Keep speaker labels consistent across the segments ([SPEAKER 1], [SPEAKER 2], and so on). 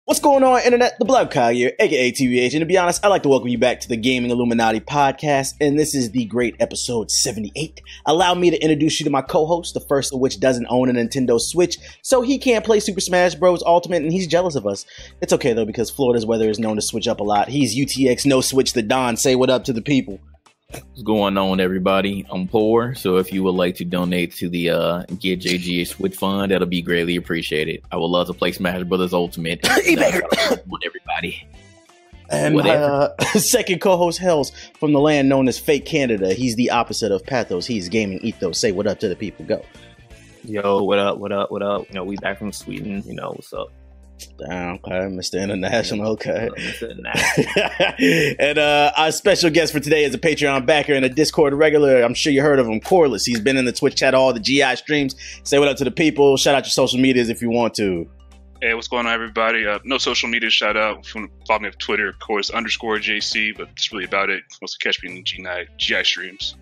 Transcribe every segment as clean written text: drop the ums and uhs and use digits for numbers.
[SPEAKER 1] What's going on, Internet? The Hokage here, aka TVH, and to be honest, I'd like to welcome you back to the Gaming Illuminati podcast, and this is the great episode 78. Allow me to introduce you to my co-host, the first of which doesn't own a Nintendo Switch, so he can't play Super Smash Bros. Ultimate, and he's jealous of us. It's okay, though, because Florida's weather is known to switch up a lot. He's UTX No Switch the Don. Say what up to the people.
[SPEAKER 2] What's going on, everybody? I'm poor, so if you would like to donate to the Get JG a Switch Fund, that'll be greatly appreciated. I would love to play Smash Brothers Ultimate. Want everybody.
[SPEAKER 1] And my second co-host hails from the land known as Fake Canada. He's the opposite of Pathos. He's gaming ethos. Say what up to the people. Go.
[SPEAKER 3] Yo, what up, what up, what up? You know, we back from Sweden. You know, what's up?
[SPEAKER 1] Okay, Mr. International, okay.
[SPEAKER 3] Mr. International.
[SPEAKER 1] And our special guest for today is a Patreon backer and a Discord regular. I'm sure you heard of him, Corliss. He's been in the Twitch chat, all the GI streams. Say what up to the people. Shout out your social medias if you want to.
[SPEAKER 4] Hey, what's going on, everybody? No social media shout out. If you want to follow me on Twitter, of course, _JC, but that's really about it. Also catch me in the GI streams.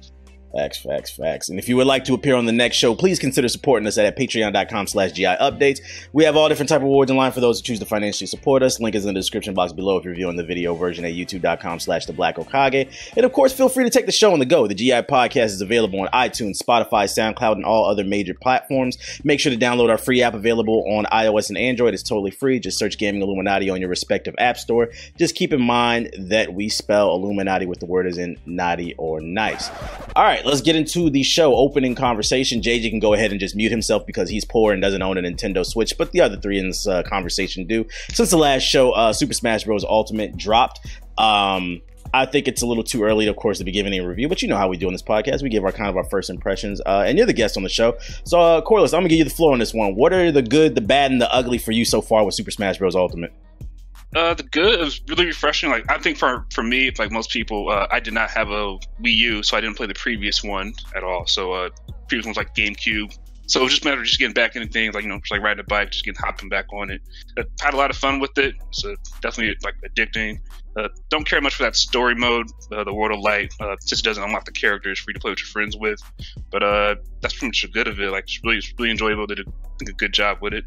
[SPEAKER 1] Facts. And if you would like to appear on the next show, please consider supporting us at patreon.com/GI-updates. We have all different type of rewards in line for those who choose to financially support us. Link is in the description box below if you're viewing the video version at youtube.com/theblack-hokage. And of course, feel free to take the show on the go. The GI podcast is available on iTunes, Spotify, SoundCloud, and all other major platforms. Make sure to download our free app available on iOS and Android. It's totally free. Just search Gaming Illuminati on your respective app store. Just keep in mind that we spell Illuminati with the word as in naughty or nice. All right. Let's get into the show opening conversation. JJ can go ahead and just mute himself because he's poor and doesn't own a Nintendo Switch, but the other three in this conversation do. Since the last show, Super Smash Bros. Ultimate dropped. I think it's a little too early, of course, to be giving a review, but you know how we do on this podcast. We give our kind of our first impressions, and you're the guest on the show. So, Corliss, I'm going to give you the floor on this one. What are the good, the bad, and the ugly for you so far with Super Smash Bros. Ultimate?
[SPEAKER 4] The good, it was really refreshing. Like, I think for me, like most people, I did not have a Wii U, so I didn't play the previous one at all. So previous one was like GameCube. So it was just a matter of just getting back into things, like, you know, just like riding a bike, just getting hopping back on it. I had a lot of fun with it. So definitely like addicting. Don't care much for that story mode, the World of Light, since it doesn't unlock the characters for you to play with your friends with. But that's pretty much the good of it. Like, it's really enjoyable. Did a good job with it.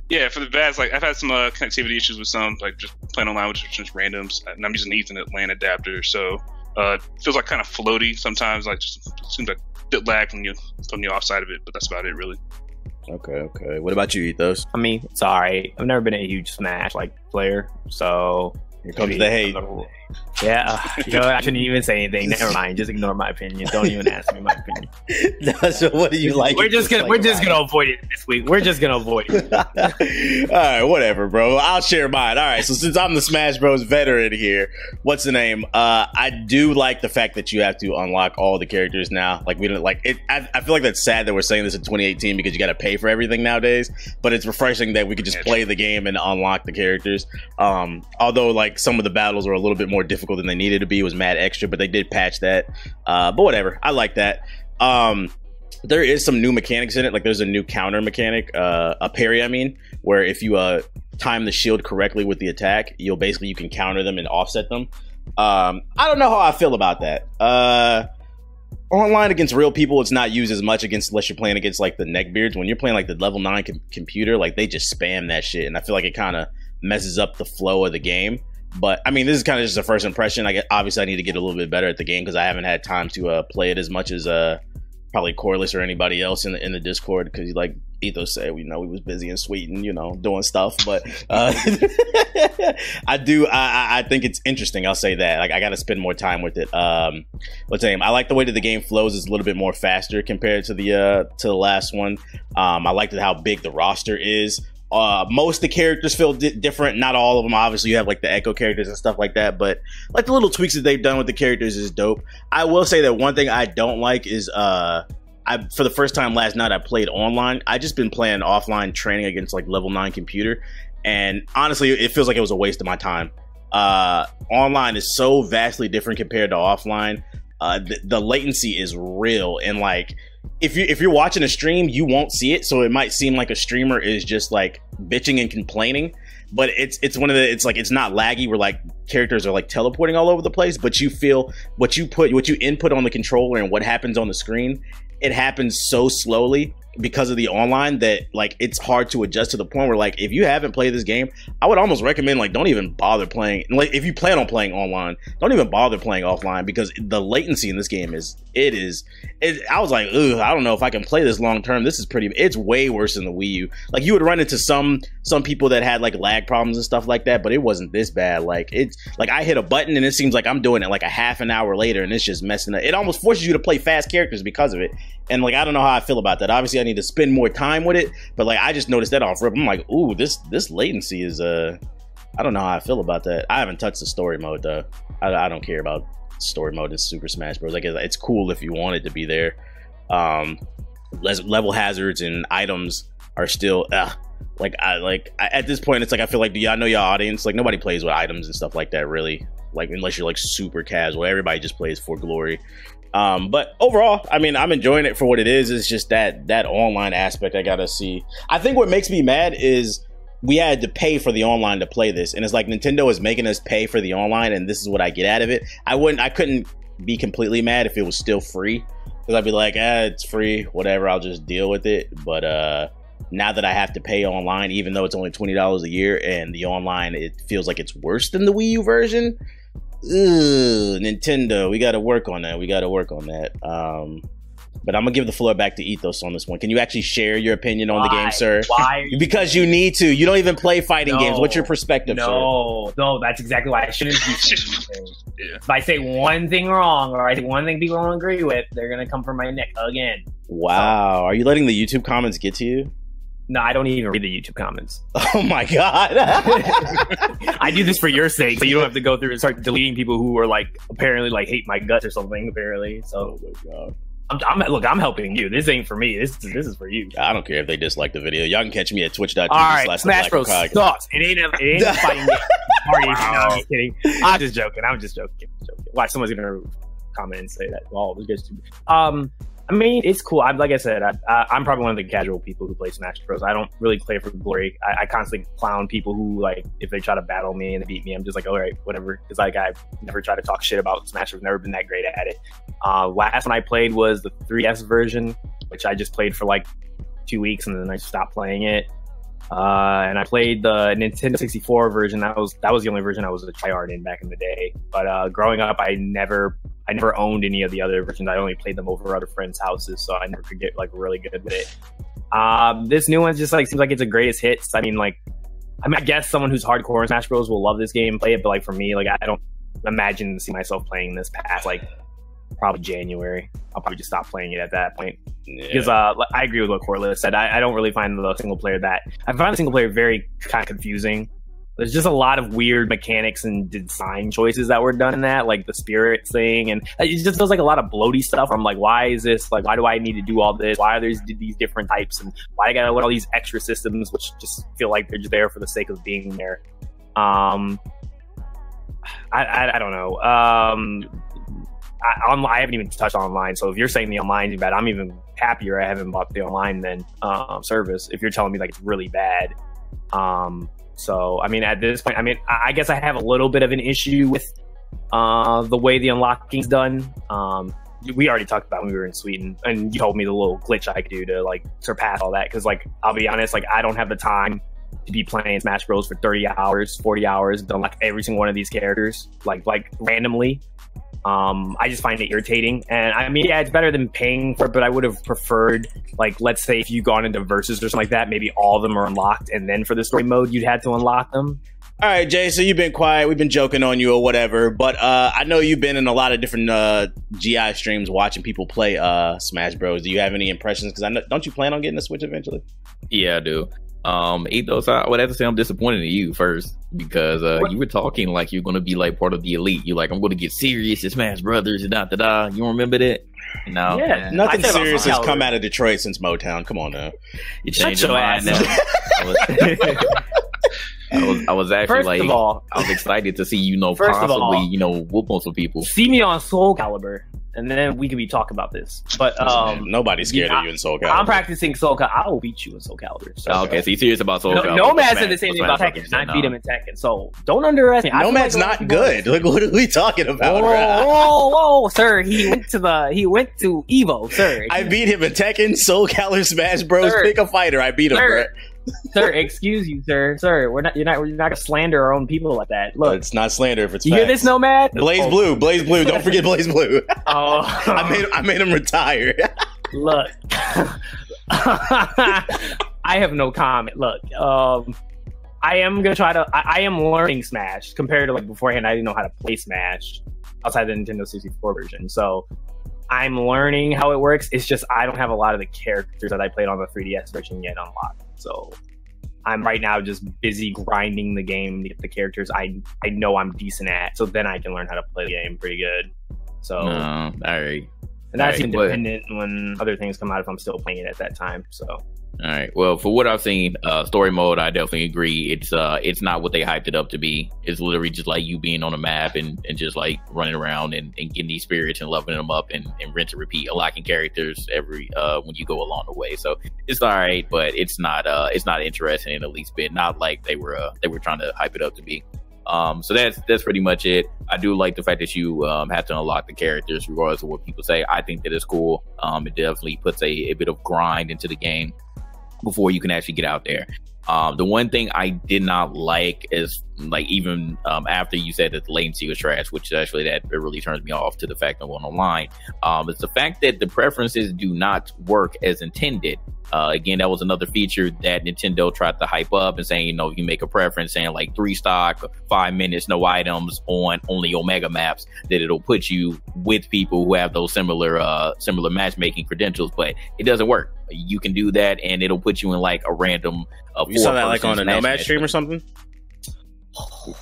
[SPEAKER 4] Yeah, for the bads, like I've had some connectivity issues with some, like just playing online with just randoms, and I'm using the Ethernet LAN adapter, so it feels like kind of floaty sometimes. Like, just seems like a bit lag when you're on the offside of it, but that's about it, really.
[SPEAKER 1] Okay. What about you, Ethos?
[SPEAKER 3] I mean, it's alright. I've never been a huge Smash player, so
[SPEAKER 1] here comes the hate.
[SPEAKER 3] Yeah, you know, I shouldn't even say anything. Never mind. Just ignore my opinion. Don't even ask me my opinion.
[SPEAKER 1] So what do you like?
[SPEAKER 3] We're just gonna avoid it this week. We're just gonna avoid it.
[SPEAKER 1] All right, whatever, bro. I'll share mine. All right. So since I'm the Smash Bros. Veteran here, what's the name? I do like the fact that you have to unlock all the characters now. Like, we don't like it. I feel like that's sad that we're saying this in 2018 because you got to pay for everything nowadays. But it's refreshing that we could just play the game and unlock the characters. Although like some of the battles were a little bit more difficult than they needed to be. It was mad extra, but they did patch that. But whatever, I like that. There is some new mechanics in it. Like, there's a new counter mechanic, a parry, I mean, where if you time the shield correctly with the attack, you can counter them and offset them. I don't know how I feel about that. Online against real people, it's not used as much unless you're playing against like the neckbeards. When you're playing like the level 9 computer, like they just spam that shit, and I feel like it kind of messes up the flow of the game. But I mean, this is kind of just a first impression. Obviously I need to get a little bit better at the game because I haven't had time to play it as much as probably Corliss or anybody else in the Discord, because like Ethos said, we was busy in Sweden, doing stuff. But I think it's interesting. I'll say that. Like, I got to spend more time with it. What's the name? I like the way that the game flows. It's a little bit more faster compared to the last one. I liked how big the roster is. Most of the characters feel different. Not all of them. Obviously, you have like the Echo characters and stuff like that. But like the little tweaks that they've done with the characters is dope. I will say that one thing I don't like is for the first time last night I played online. I just been playing offline training against like level 9 computer, and honestly, it feels like it was a waste of my time. Online is so vastly different compared to offline. The latency is real, and like if you're watching a stream, you won't see it, so it might seem like a streamer is just like bitching and complaining, but it's not laggy where like characters are like teleporting all over the place, but you feel what you input on the controller and what happens on the screen, it happens so slowly because of the online that like it's hard to adjust to the point where like if you haven't played this game, I would almost recommend like don't even bother playing. Like if you plan on playing online, don't even bother playing offline because the latency in this game is I was like, ugh, I don't know if I can play this long term. This is it's way worse than the Wii U. Like you would run into some people that had like lag problems and stuff like that, but it wasn't this bad. Like it's like I hit a button and it seems like I'm doing it like a half an hour later and it's just messing up. It almost forces you to play fast characters because of it. And like I don't know how I feel about that. Obviously I need to spend more time with it, but like I just noticed that off rip. I'm like, ooh, this latency is I don't know how I feel about that. I haven't touched the story mode though. I don't care about story mode in Super Smash Bros. Like it's cool if you want it to be there. Level hazards and items are still at this point it's like I feel like, do y'all know your audience? Like nobody plays with items and stuff like that really. Like unless you're like super casual, everybody just plays for glory. But overall, I mean, I'm enjoying it for what it is. It's just that online aspect I gotta see. I think what makes me mad is we had to pay for the online to play this, and it's like Nintendo is making us pay for the online, and this is what I get out of it. I couldn't be completely mad if it was still free, because I'd be like, it's free, whatever, I'll just deal with it. But now that I have to pay online, even though it's only $20 a year, and the online, it feels like it's worse than the Wii U version. Ugh, Nintendo, we got to work on that. But I'm gonna give the floor back to Ethos on this one. Can you actually share your opinion on the game, sir?
[SPEAKER 3] Why?
[SPEAKER 1] Because you need to. You don't even play fighting games. What's your perspective, sir?
[SPEAKER 3] No, that's exactly why I shouldn't be saying anything. Yeah. If I say one thing wrong or I say one thing people don't agree with, they're gonna come for my neck again.
[SPEAKER 1] Wow. So, are you letting the YouTube comments get to you?
[SPEAKER 3] No, I don't even read the YouTube comments.
[SPEAKER 1] Oh my god.
[SPEAKER 3] I do this for your sake, so you don't have to go through and start deleting people who are like apparently like hate my guts or something. Apparently, so. Oh my god. I'm helping you. This ain't for me. This is for you.
[SPEAKER 1] I don't care if they dislike the video. Y'all can catch me at twitch.tv.
[SPEAKER 3] All right, Smash Bros. Sucks. It ain't a fighting game. No, I'm kidding. I'm just joking. Watch, someone's gonna comment and say that. Oh, this guy's stupid. I mean, it's cool. Like I said, I'm probably one of the casual people who play Smash Bros. I don't really play for glory. I constantly clown people who, like, if they try to battle me and they beat me, I'm just like, all right, whatever. Because, like, I never try to talk shit about Smash. I've never been that great at it. Last one I played was the 3DS version, which I just played for, like, 2 weeks, and then I stopped playing it. And I played the Nintendo 64 version. That was the only version I was a tryhard in back in the day. But growing up, I never owned any of the other versions. I only played them over other friends' houses, so I never could get like really good with it. This new one just like seems like it's a greatest hits. I mean, I guess someone who's hardcore in Smash Bros will love this game and play it, but like for me, like I don't imagine see myself playing this past like probably January. I'll probably just stop playing it at that point. Because I agree with what Corliss said. I don't really find the single player I find the single player very kind of confusing. There's just a lot of weird mechanics and design choices that were done in that, like the spirit thing, and it just feels like a lot of bloaty stuff. I'm like, why is this? Like, why do I need to do all this? Why are there these different types, and why I gotta learn all these extra systems, which just feel like they're just there for the sake of being there? I don't know. I haven't even touched online, so if you're saying the online is bad, I'm even happier I haven't bought the online then service. If you're telling me like it's really bad. So, I mean, at this point, I guess I have a little bit of an issue with the way the unlocking's done. We already talked about when we were in Sweden, and you told me the little glitch I could do to, like, surpass all that. Because, like, I'll be honest, like, I don't have the time to be playing Smash Bros. For 30 hours, 40 hours, to unlock every single one of these characters, like randomly. I just find it irritating, and I mean, yeah, it's better than paying for it, but I would have preferred, like, let's say if you gone into Versus or something like that, maybe all of them are unlocked, and then for the story mode, you'd had to unlock them.
[SPEAKER 1] All right, Jay, so you've been quiet. We've been joking on you or whatever, but I know you've been in a lot of different GI streams watching people play Smash Bros. Do you have any impressions? Because don't you plan on getting a Switch eventually?
[SPEAKER 2] Yeah, I do. Ethos, I would have to say I'm disappointed in you first, because you were talking like you're going to be like part of the elite. You're like, I'm going to get serious at Smash Brothers and da. You remember that? No,
[SPEAKER 1] yeah, nothing serious has come out of Detroit since Motown. Come on now,
[SPEAKER 2] you changed your mind now. I was actually I was excited to see possibly whoop on some people.
[SPEAKER 3] See me on Soul Calibur. and then we could be talking about this. But
[SPEAKER 1] nobody's scared of you in Soul Calibur.
[SPEAKER 3] I'm practicing Soul Calibur. I will beat you in Soul Calibur. So,
[SPEAKER 2] okay, so you're serious about Soul Calibur?
[SPEAKER 3] Nomad said the same thing about Tekken. I beat him in Tekken. So don't underestimate.
[SPEAKER 1] Nomad's not good. Look, what are we talking about?
[SPEAKER 3] Whoa, sir! He went to Evo, sir.
[SPEAKER 1] I beat him in Tekken, Soul Calibur, Smash Bros. Pick a fighter. I beat him, bro.
[SPEAKER 3] Sir, excuse you, sir. You're not gonna slander our own people like that. Look,
[SPEAKER 1] it's not slander if it's
[SPEAKER 3] you
[SPEAKER 1] facts.
[SPEAKER 3] hear this, Nomad?
[SPEAKER 1] Blaze Blue. Don't forget Blaze Blue.
[SPEAKER 3] Oh,
[SPEAKER 1] I made him retire.
[SPEAKER 3] Look, I have no comment. Look, I am gonna try to. I am learning Smash compared to like beforehand. I didn't know how to play Smash outside the Nintendo 64 version. So I'm learning how it works. It's just I don't have a lot of the characters that I played on the 3DS version yet unlocked. So I'm right now just busy grinding the game to get the characters I know I'm decent at. So then I can learn how to play the game pretty good. So
[SPEAKER 2] all right.
[SPEAKER 3] And that's independent when other things come out if I'm still playing it at that time. So
[SPEAKER 2] all right. Well, for what I've seen, story mode, I definitely agree. It's not what they hyped it up to be. It's literally just like you being on a map and just like running around and getting these spirits and leveling them up and rinse and repeat, unlocking characters every when you go along the way. So it's all right, but it's not interesting in the least bit. Not like they were trying to hype it up to be. So that's pretty much it. I do like the fact that you have to unlock the characters regardless of what people say. I think that is cool. It definitely puts a bit of grind into the game before you can actually get out there. The one thing I did not like is like even after you said that the latency was trash, which actually that it really turns me off to the fact of going online. It's the fact that the preferences do not work as intended. Again, that was another feature that Nintendo tried to hype up and saying, you make a preference saying like 3 stock, 5 minutes, no items on only Omega maps, that it'll put you with people who have those similar matchmaking credentials, but it doesn't work. You can do that and it'll put you in like a random
[SPEAKER 1] you saw that like on a Nomad stream or something?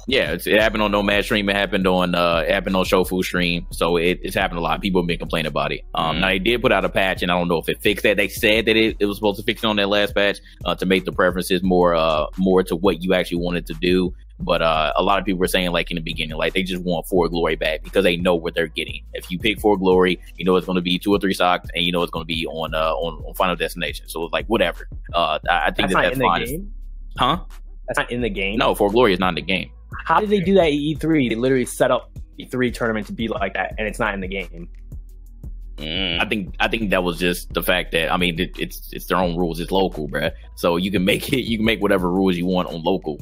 [SPEAKER 2] Yeah, it happened on Nomad stream. It happened on Shofu stream. So it's happened a lot. People have been complaining about it. Now they did put out a patch, and I don't know if it fixed that. They said that it was supposed to fix it on that last patch to make the preferences more to what you actually wanted to do. But a lot of people were saying like in the beginning, like they just want 4 Glory back because they know what they're getting. If you pick 4 Glory, it's going to be 2 or 3 stocks, and it's going to be on Final Destination. So it's like whatever. I think that's fine.
[SPEAKER 3] Game?
[SPEAKER 2] Huh?
[SPEAKER 3] That's not in the game.
[SPEAKER 2] No, 4 Glory is not in the game.
[SPEAKER 3] How did they do that at E3? They literally set up E3 tournament to be like that, and it's not in the game.
[SPEAKER 2] I think that was just the fact that it's their own rules. It's local, bruh. So you can make whatever rules you want on local.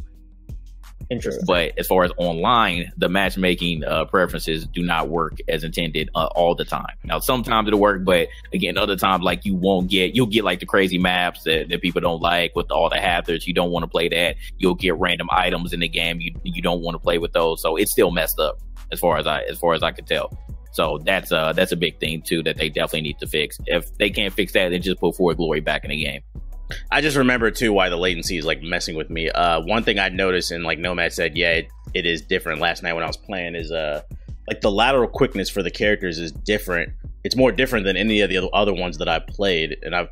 [SPEAKER 3] Interesting.
[SPEAKER 2] But as far as online, the matchmaking preferences do not work as intended all the time. Now, sometimes it'll work, but again, other times, like you'll get like the crazy maps that people don't like with all the hazards. You don't want to play that. You'll get random items in the game. You don't want to play with those. So it's still messed up as far as I could tell. So that's a big thing too that they definitely need to fix. If they can't fix that, then just put 4 Glory back in the game.
[SPEAKER 1] I just remember too why the latency is like messing with me. One thing I noticed, and like Nomad said, yeah, it is different. Last night when I was playing, is like the lateral quickness for the characters is different. It's more different than any of the other ones that I played, and I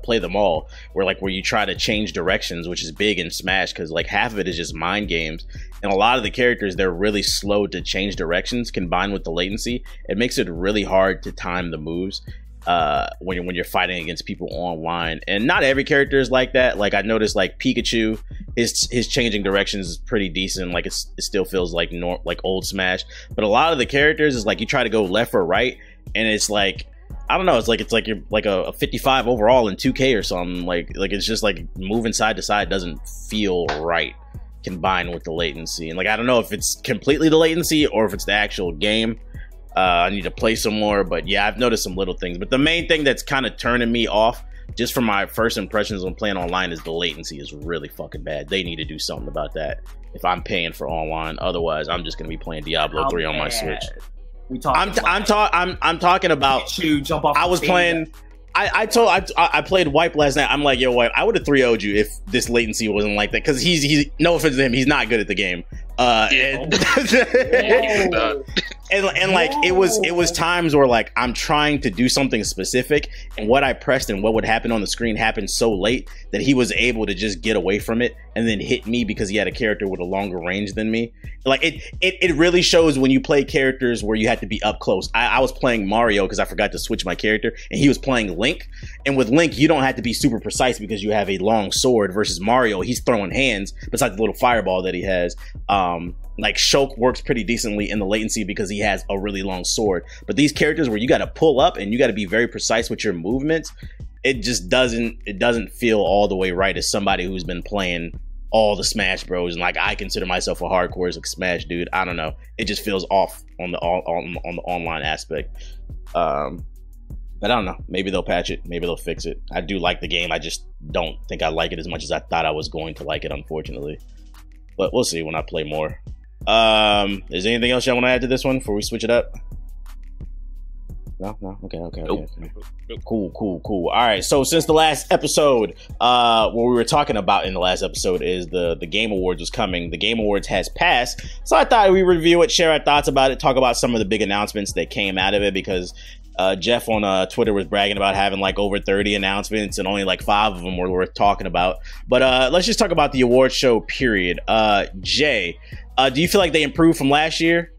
[SPEAKER 1] played them all. Where you try to change directions, which is big in Smash because like half of it is just mind games, and a lot of the characters they're really slow to change directions. Combined with the latency, it makes it really hard to time the moves. When you're fighting against people online, and not every character is like that. Like I noticed, like Pikachu, his changing directions is pretty decent. Like it still feels like old Smash. But a lot of the characters is like you try to go left or right, and it's like I don't know. It's like you're like a 55 overall in 2K or something. Like it's just like moving side to side doesn't feel right. Combined with the latency, and like I don't know if it's completely the latency or if it's the actual game. I need to play some more, but yeah, I've noticed some little things. But the main thing that's kind of turning me off, just from my first impressions when playing online, is the latency is really fucking bad. They need to do something about that if I'm paying for online. Otherwise, I'm just gonna be playing Diablo 3 on my Switch. I'm talking about.
[SPEAKER 3] Jump off
[SPEAKER 1] I was playing. I played Wipe last night. I'm like, yo, Wipe, I would have 3-0'd you if this latency wasn't like that. Because he's no offense to him, he's not good at the game. And like it was times where like I'm trying to do something specific, and what I pressed and what would happen on the screen happened so late that he was able to just get away from it and then hit me because he had a character with a longer range than me. Like it really shows when you play characters where you have to be up close. I was playing Mario because I forgot to switch my character, and he was playing Link. And with Link, you don't have to be super precise because you have a long sword, versus Mario, he's throwing hands besides the little fireball that he has. Like Shulk works pretty decently in the latency because he has a really long sword. But these characters where you got to pull up and you got to be very precise with your movements, it just doesn't feel all the way right as somebody who's been playing all the Smash Bros. And like I consider myself a hardcore Smash dude. I don't know. It just feels off on the online aspect. But I don't know. Maybe they'll patch it. Maybe they'll fix it. I do like the game. I just don't think I like it as much as I thought I was going to like it, unfortunately. But we'll see when I play more. Is there anything else y'all want to add to this one before we switch it up? No. Okay.
[SPEAKER 4] Nope.
[SPEAKER 1] Cool. All right. So since the last episode, what we were talking about in the last episode is the Game Awards was coming. The Game Awards has passed, so I thought we'd review it, share our thoughts about it, talk about some of the big announcements that came out of it, because Jeff on Twitter was bragging about having like over 30 announcements and only like 5 of them were worth talking about. But let's just talk about the award show period. Jay, do you feel like they improved from last year?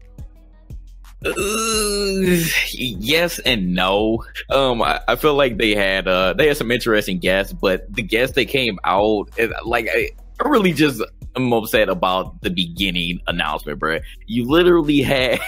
[SPEAKER 2] Yes and no. I feel like they had some interesting guests, but the guests that came out, like I really just am upset about the beginning announcement, bro. You literally had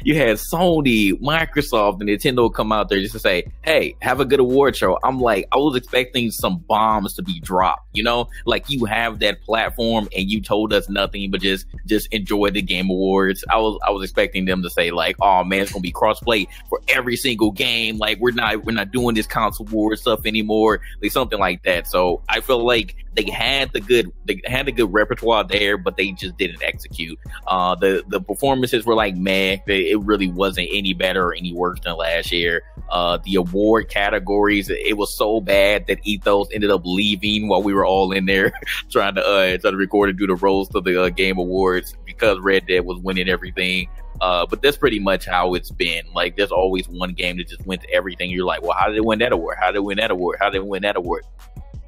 [SPEAKER 2] Sony, Microsoft, and Nintendo come out there just to say, "Hey, have a good award show." I'm like, I was expecting some bombs to be dropped, you know? Like, you have that platform and you told us nothing but just enjoy the Game Awards. I was expecting them to say like, "Oh man, it's gonna be crossplay for every single game. Like, we're not doing this console war stuff anymore." Like something like that. So I feel like they had a good repertoire there, but they just didn't execute. The performances were like meh. It really wasn't any better or any worse than last year. The award categories, it was so bad that Ethos ended up leaving while we were all in there trying to record and do the roast of the Game Awards because Red Dead was winning everything. But that's pretty much how it's been. Like, there's always one game that just wins everything. You're like, well, how did it win that award? How did it win that award? How did it win that award?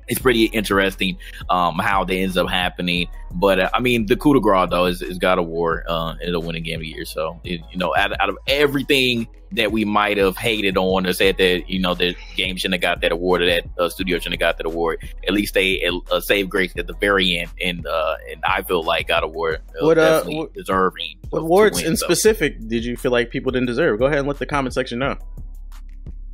[SPEAKER 2] It's pretty interesting how that ends up happening. But I mean, the coup de grace though is God of War ended up winning Game of the Year. So out of everything that we might have hated on or said that the game shouldn't have got that award or that studio shouldn't have got that award, at least they saved grace at the very end. And I feel like God of War definitely deserving.
[SPEAKER 1] What awards in specific did you feel like people didn't deserve? Go ahead and let the comment section know.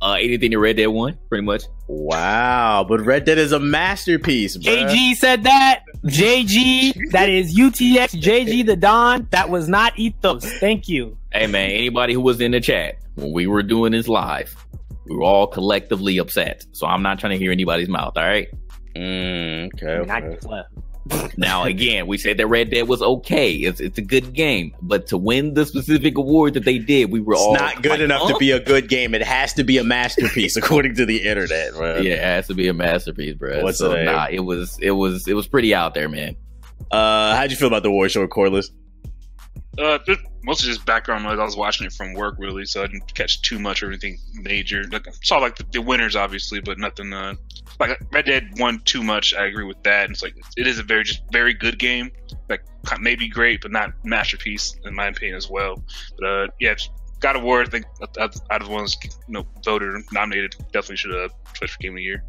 [SPEAKER 2] Anything that Red Dead won, pretty much.
[SPEAKER 1] Wow, but Red Dead is a masterpiece, bruh.
[SPEAKER 3] JG said that. JG, that is UTX, JG the Don. That was not Ethos. Thank you.
[SPEAKER 2] Hey, man, anybody who was in the chat when we were doing this live, we were all collectively upset. So I'm not trying to hear anybody's mouth, all right?
[SPEAKER 1] Okay.
[SPEAKER 2] Now, again, we said that Red Dead was okay. It's a good game. But to win the specific award that they did, we were all...
[SPEAKER 1] It's not good enough to be a good game. It has to be a masterpiece, according to the internet, bro.
[SPEAKER 2] Yeah, it has to be a masterpiece, bro.
[SPEAKER 1] What's the name?
[SPEAKER 2] Nah, it was pretty out there, man.
[SPEAKER 1] How'd you feel about the award show, Corliss?
[SPEAKER 4] Mostly just background noise. I was watching it from work, really, so I didn't catch too much or anything major. Like, I saw like the winners, obviously, but nothing. Like Red Dead won too much. I agree with that. And it's like it is a very good game. Like maybe great, but not masterpiece in my opinion as well. But yeah, God of War. I think out of the ones voted or nominated, definitely should have played for Game of the Year.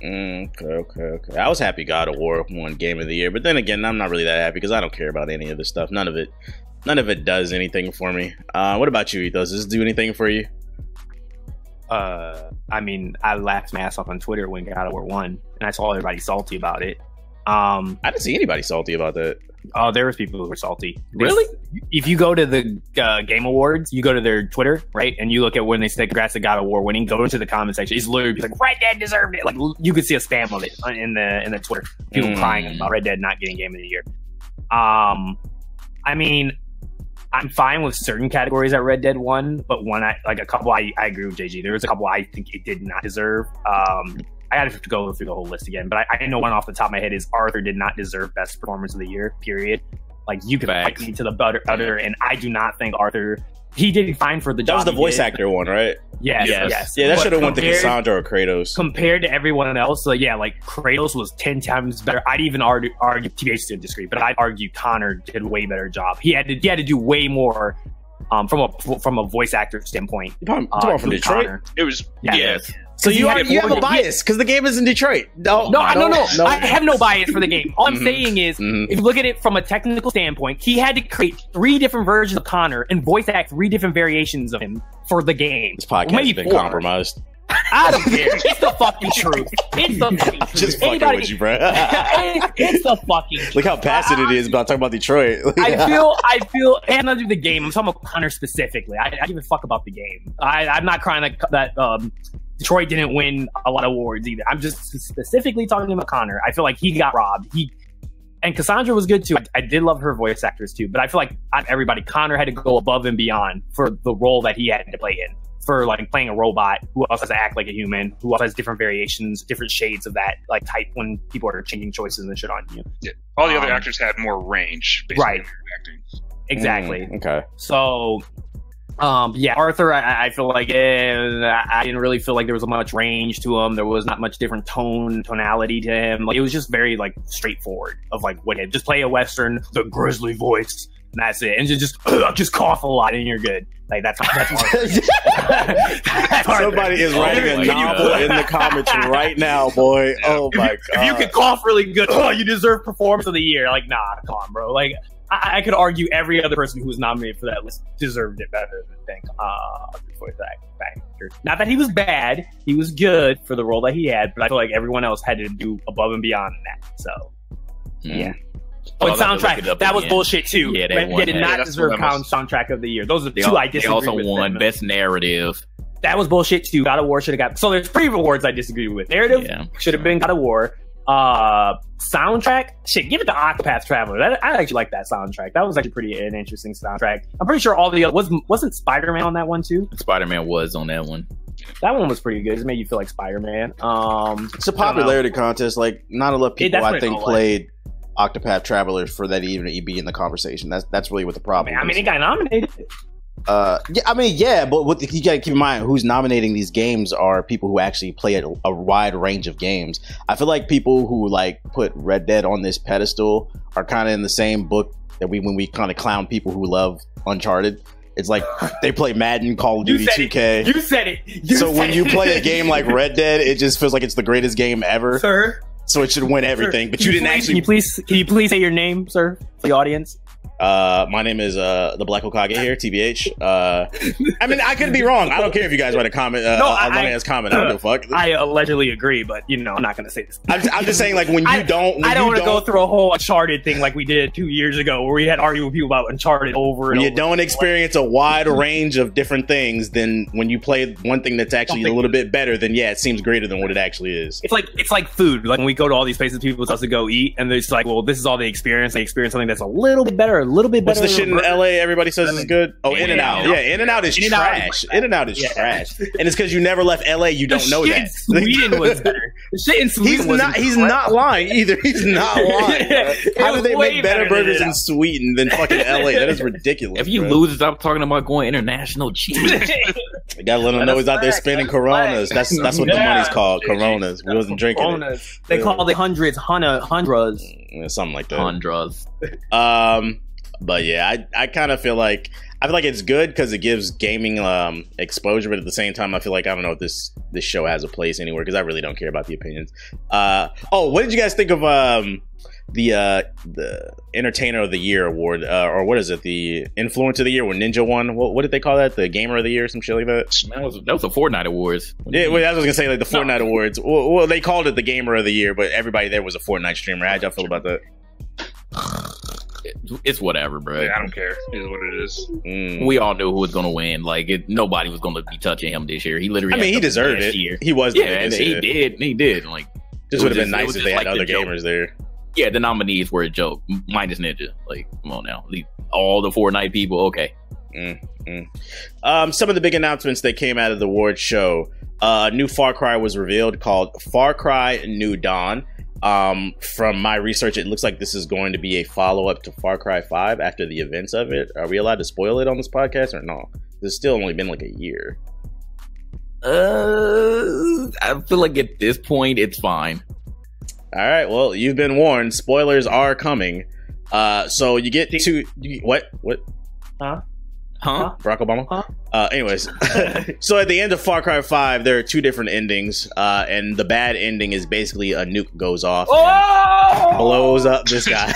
[SPEAKER 1] Okay. I was happy God of War won Game of the Year, but then again, I'm not really that happy because I don't care about any of this stuff. None of it does anything for me. What about you, Ethos? Does this do anything for you?
[SPEAKER 3] I mean, I laughed my ass off on Twitter when God of War won, and I saw everybody salty about it. I
[SPEAKER 1] didn't see anybody salty about that.
[SPEAKER 3] Oh, there was people who were salty.
[SPEAKER 2] Really?
[SPEAKER 3] If you go to the Game Awards, you go to their Twitter, right, and you look at when they say congrats to God of War winning, go into the comment section. It's literally like Red Dead deserved it. Like you could see a spam of it in the Twitter. People crying about Red Dead not getting Game of the Year. I mean, I'm fine with certain categories that Red Dead won, but a couple I agree with JG. There was a couple I think it did not deserve. I had to go through the whole list again, but I know one off the top of my head is Arthur did not deserve Best Performance of the Year, period. Like, you could fight me to the butter, and I do not think Arthur he did fine for the job.
[SPEAKER 1] That was the voice actor one, right?
[SPEAKER 3] Yes.
[SPEAKER 1] Yeah, that should have went to Cassandra or Kratos.
[SPEAKER 3] Compared to everyone else, like Kratos was 10 times better. I'd even argue TBH didn't disagree, but I'd argue Connor did a way better job. He had to do way more from a voice actor standpoint.
[SPEAKER 1] You're talking from Detroit?
[SPEAKER 3] Connor.
[SPEAKER 4] It was yes.
[SPEAKER 1] So you have a bias because the game is in Detroit. No.
[SPEAKER 3] I have no bias for the game. All I'm saying is, if you look at it from a technical standpoint, he had to create 3 different versions of Connor and voice act 3 different variations of him for the game.
[SPEAKER 1] This podcast has been compromised.
[SPEAKER 3] I don't care. It's the fucking truth. It's the fucking truth.
[SPEAKER 1] Just fucking with you, bro.
[SPEAKER 3] It's the fucking truth.
[SPEAKER 1] Look how passionate it is about talking about Detroit.
[SPEAKER 3] I feel it had nothing to do with the game. I'm talking about Connor specifically. I give a fuck about the game. I'm not crying that Detroit didn't win a lot of awards either. I'm just specifically talking about Connor. I feel like he got robbed. And Cassandra was good too. I did love her voice actors too, but I feel like everybody, Connor had to go above and beyond for the role that he had to play in. For like playing a robot who also has to act like a human, who also has different variations, different shades of that like type when people are changing choices and shit on you.
[SPEAKER 4] Yeah. All the other actors had more range, basically,
[SPEAKER 3] right?
[SPEAKER 4] Acting.
[SPEAKER 3] Exactly.
[SPEAKER 1] Okay.
[SPEAKER 3] So, Arthur, I feel like I didn't really feel like there was much range to him. There was not much different tonality to him. Like it was just very like straightforward of like what just play a Western, the grizzly voice. And that's it. And just cough a lot and you're good. Like that's
[SPEAKER 1] Somebody is writing a novel in the comments right now, boy. Oh my god.
[SPEAKER 3] If you could cough really good, you deserve performance of the year. Like, nah, come on, bro. Like I could argue every other person who was nominated for that list deserved it better than voice actor. Not that he was bad, he was good for the role that he had, but I feel like everyone else had to do above and beyond that. So yeah. Oh, and soundtrack, that was bullshit too. Yeah, they did not deserve soundtrack of the year. Those are two I disagree with.
[SPEAKER 2] They also won Best Narrative.
[SPEAKER 3] That was bullshit too. God of War should have got. So there's 3 awards I disagree with. Narrative should have been God of War. Soundtrack, shit, give it to Octopath Traveler. I actually like that soundtrack. That was actually an interesting soundtrack. I'm pretty sure all the other wasn't Spider-Man on that one too.
[SPEAKER 2] Spider-Man was on that one.
[SPEAKER 3] That one was pretty good. It made you feel like Spider-Man.
[SPEAKER 1] It's a popularity contest. Like not a lot of people I think played Octopath Traveler for that even be in the conversation. That's really what the problem is.
[SPEAKER 3] I mean, it got nominated.
[SPEAKER 1] But you gotta keep in mind who's nominating these games are people who actually play a wide range of games. I feel like people who like put Red Dead on this pedestal are kind of in the same book that when we kind of clown people who love Uncharted. It's like they play Madden, Call of Duty, 2K.
[SPEAKER 3] You said it.
[SPEAKER 1] So when you play a game like Red Dead, it just feels like it's the greatest game ever.
[SPEAKER 3] Sir.
[SPEAKER 1] So it should win everything, but you didn't actually.
[SPEAKER 3] Can you please say your name, sir, for the audience?
[SPEAKER 1] My name is the Black Hokage here, TBH. I mean, I could be wrong. I don't care if you guys write a comment, a long-ass comment. I don't give a fuck.
[SPEAKER 3] I allegedly agree, but I'm not going to say this.
[SPEAKER 1] I'm just saying, like, when you don't...
[SPEAKER 3] I don't want to go through a whole Uncharted thing like we did 2 years ago, where we had argued with people about Uncharted over and over.
[SPEAKER 1] When you don't experience a wide range of different things, then when you play one thing that's actually a little bit better, then yeah, it seems greater than what it actually is.
[SPEAKER 3] It's like food. Like when we go to all these places, people tell us to go eat, and they're just like, well, this is all they experience. They experience something that's a little bit better,
[SPEAKER 1] What's the shit in LA everybody says is good? Oh, In-N-Out. Yeah, In-N-Out is trash. In-N-Out is trash. And it's because you never left LA, you don't know that.
[SPEAKER 3] Sweden was better. The shit in Sweden
[SPEAKER 1] He's not lying either. He's not lying. How do they make better burgers in Sweden than fucking LA? That is ridiculous.
[SPEAKER 2] If you lose, stop talking about going international cheese.
[SPEAKER 1] You gotta let them know he's out there spending Coronas. That's what the money's called. Coronas. We wasn't drinking it.
[SPEAKER 3] They call the hundreds hundras.
[SPEAKER 1] Something like that.
[SPEAKER 2] Hundras.
[SPEAKER 1] But yeah, I kind of feel like it's good because it gives gaming exposure, but at the same time, I feel like I don't know if this show has a place anywhere because I really don't care about the opinions. What did you guys think of the Entertainer of the Year award, or what is it, the Influencer of the Year when Ninja won? What did they call that? The Gamer of the Year, or some shit like that?
[SPEAKER 2] That was the Fortnite Awards.
[SPEAKER 1] Yeah, I was gonna say like the Fortnite Awards. Well, they called it the Gamer of the Year, but everybody there was a Fortnite streamer. How'd y'all feel about that?
[SPEAKER 2] It's whatever, bro.
[SPEAKER 4] Yeah, I don't care. It is what it is.
[SPEAKER 2] We all knew who was going to win. Like, nobody was going to be touching him this year. He literally.
[SPEAKER 1] He deserved it.
[SPEAKER 2] Year.
[SPEAKER 1] He was.
[SPEAKER 2] Yeah, he did. Like,
[SPEAKER 1] this would have been nice if they had other gamers there.
[SPEAKER 2] Yeah, the nominees were a joke, minus Ninja. Like, come on now, leave all the Fortnite people. Okay.
[SPEAKER 1] Some of the big announcements that came out of the award show. New Far Cry was revealed, called Far Cry New Dawn. From my research, it looks like this is going to be a follow-up to Far Cry 5 after the events of it. Are we allowed to spoil it on this podcast or no? It's still only been like a year.
[SPEAKER 2] I feel like at this point it's fine.
[SPEAKER 1] All right, well, you've been warned. Spoilers are coming. So you get to what?
[SPEAKER 3] Huh?
[SPEAKER 1] Barack Obama?
[SPEAKER 3] Huh?
[SPEAKER 1] Anyways, so at the end of Far Cry 5, there are two different endings, and the bad ending is basically a nuke goes off and blows up this guy.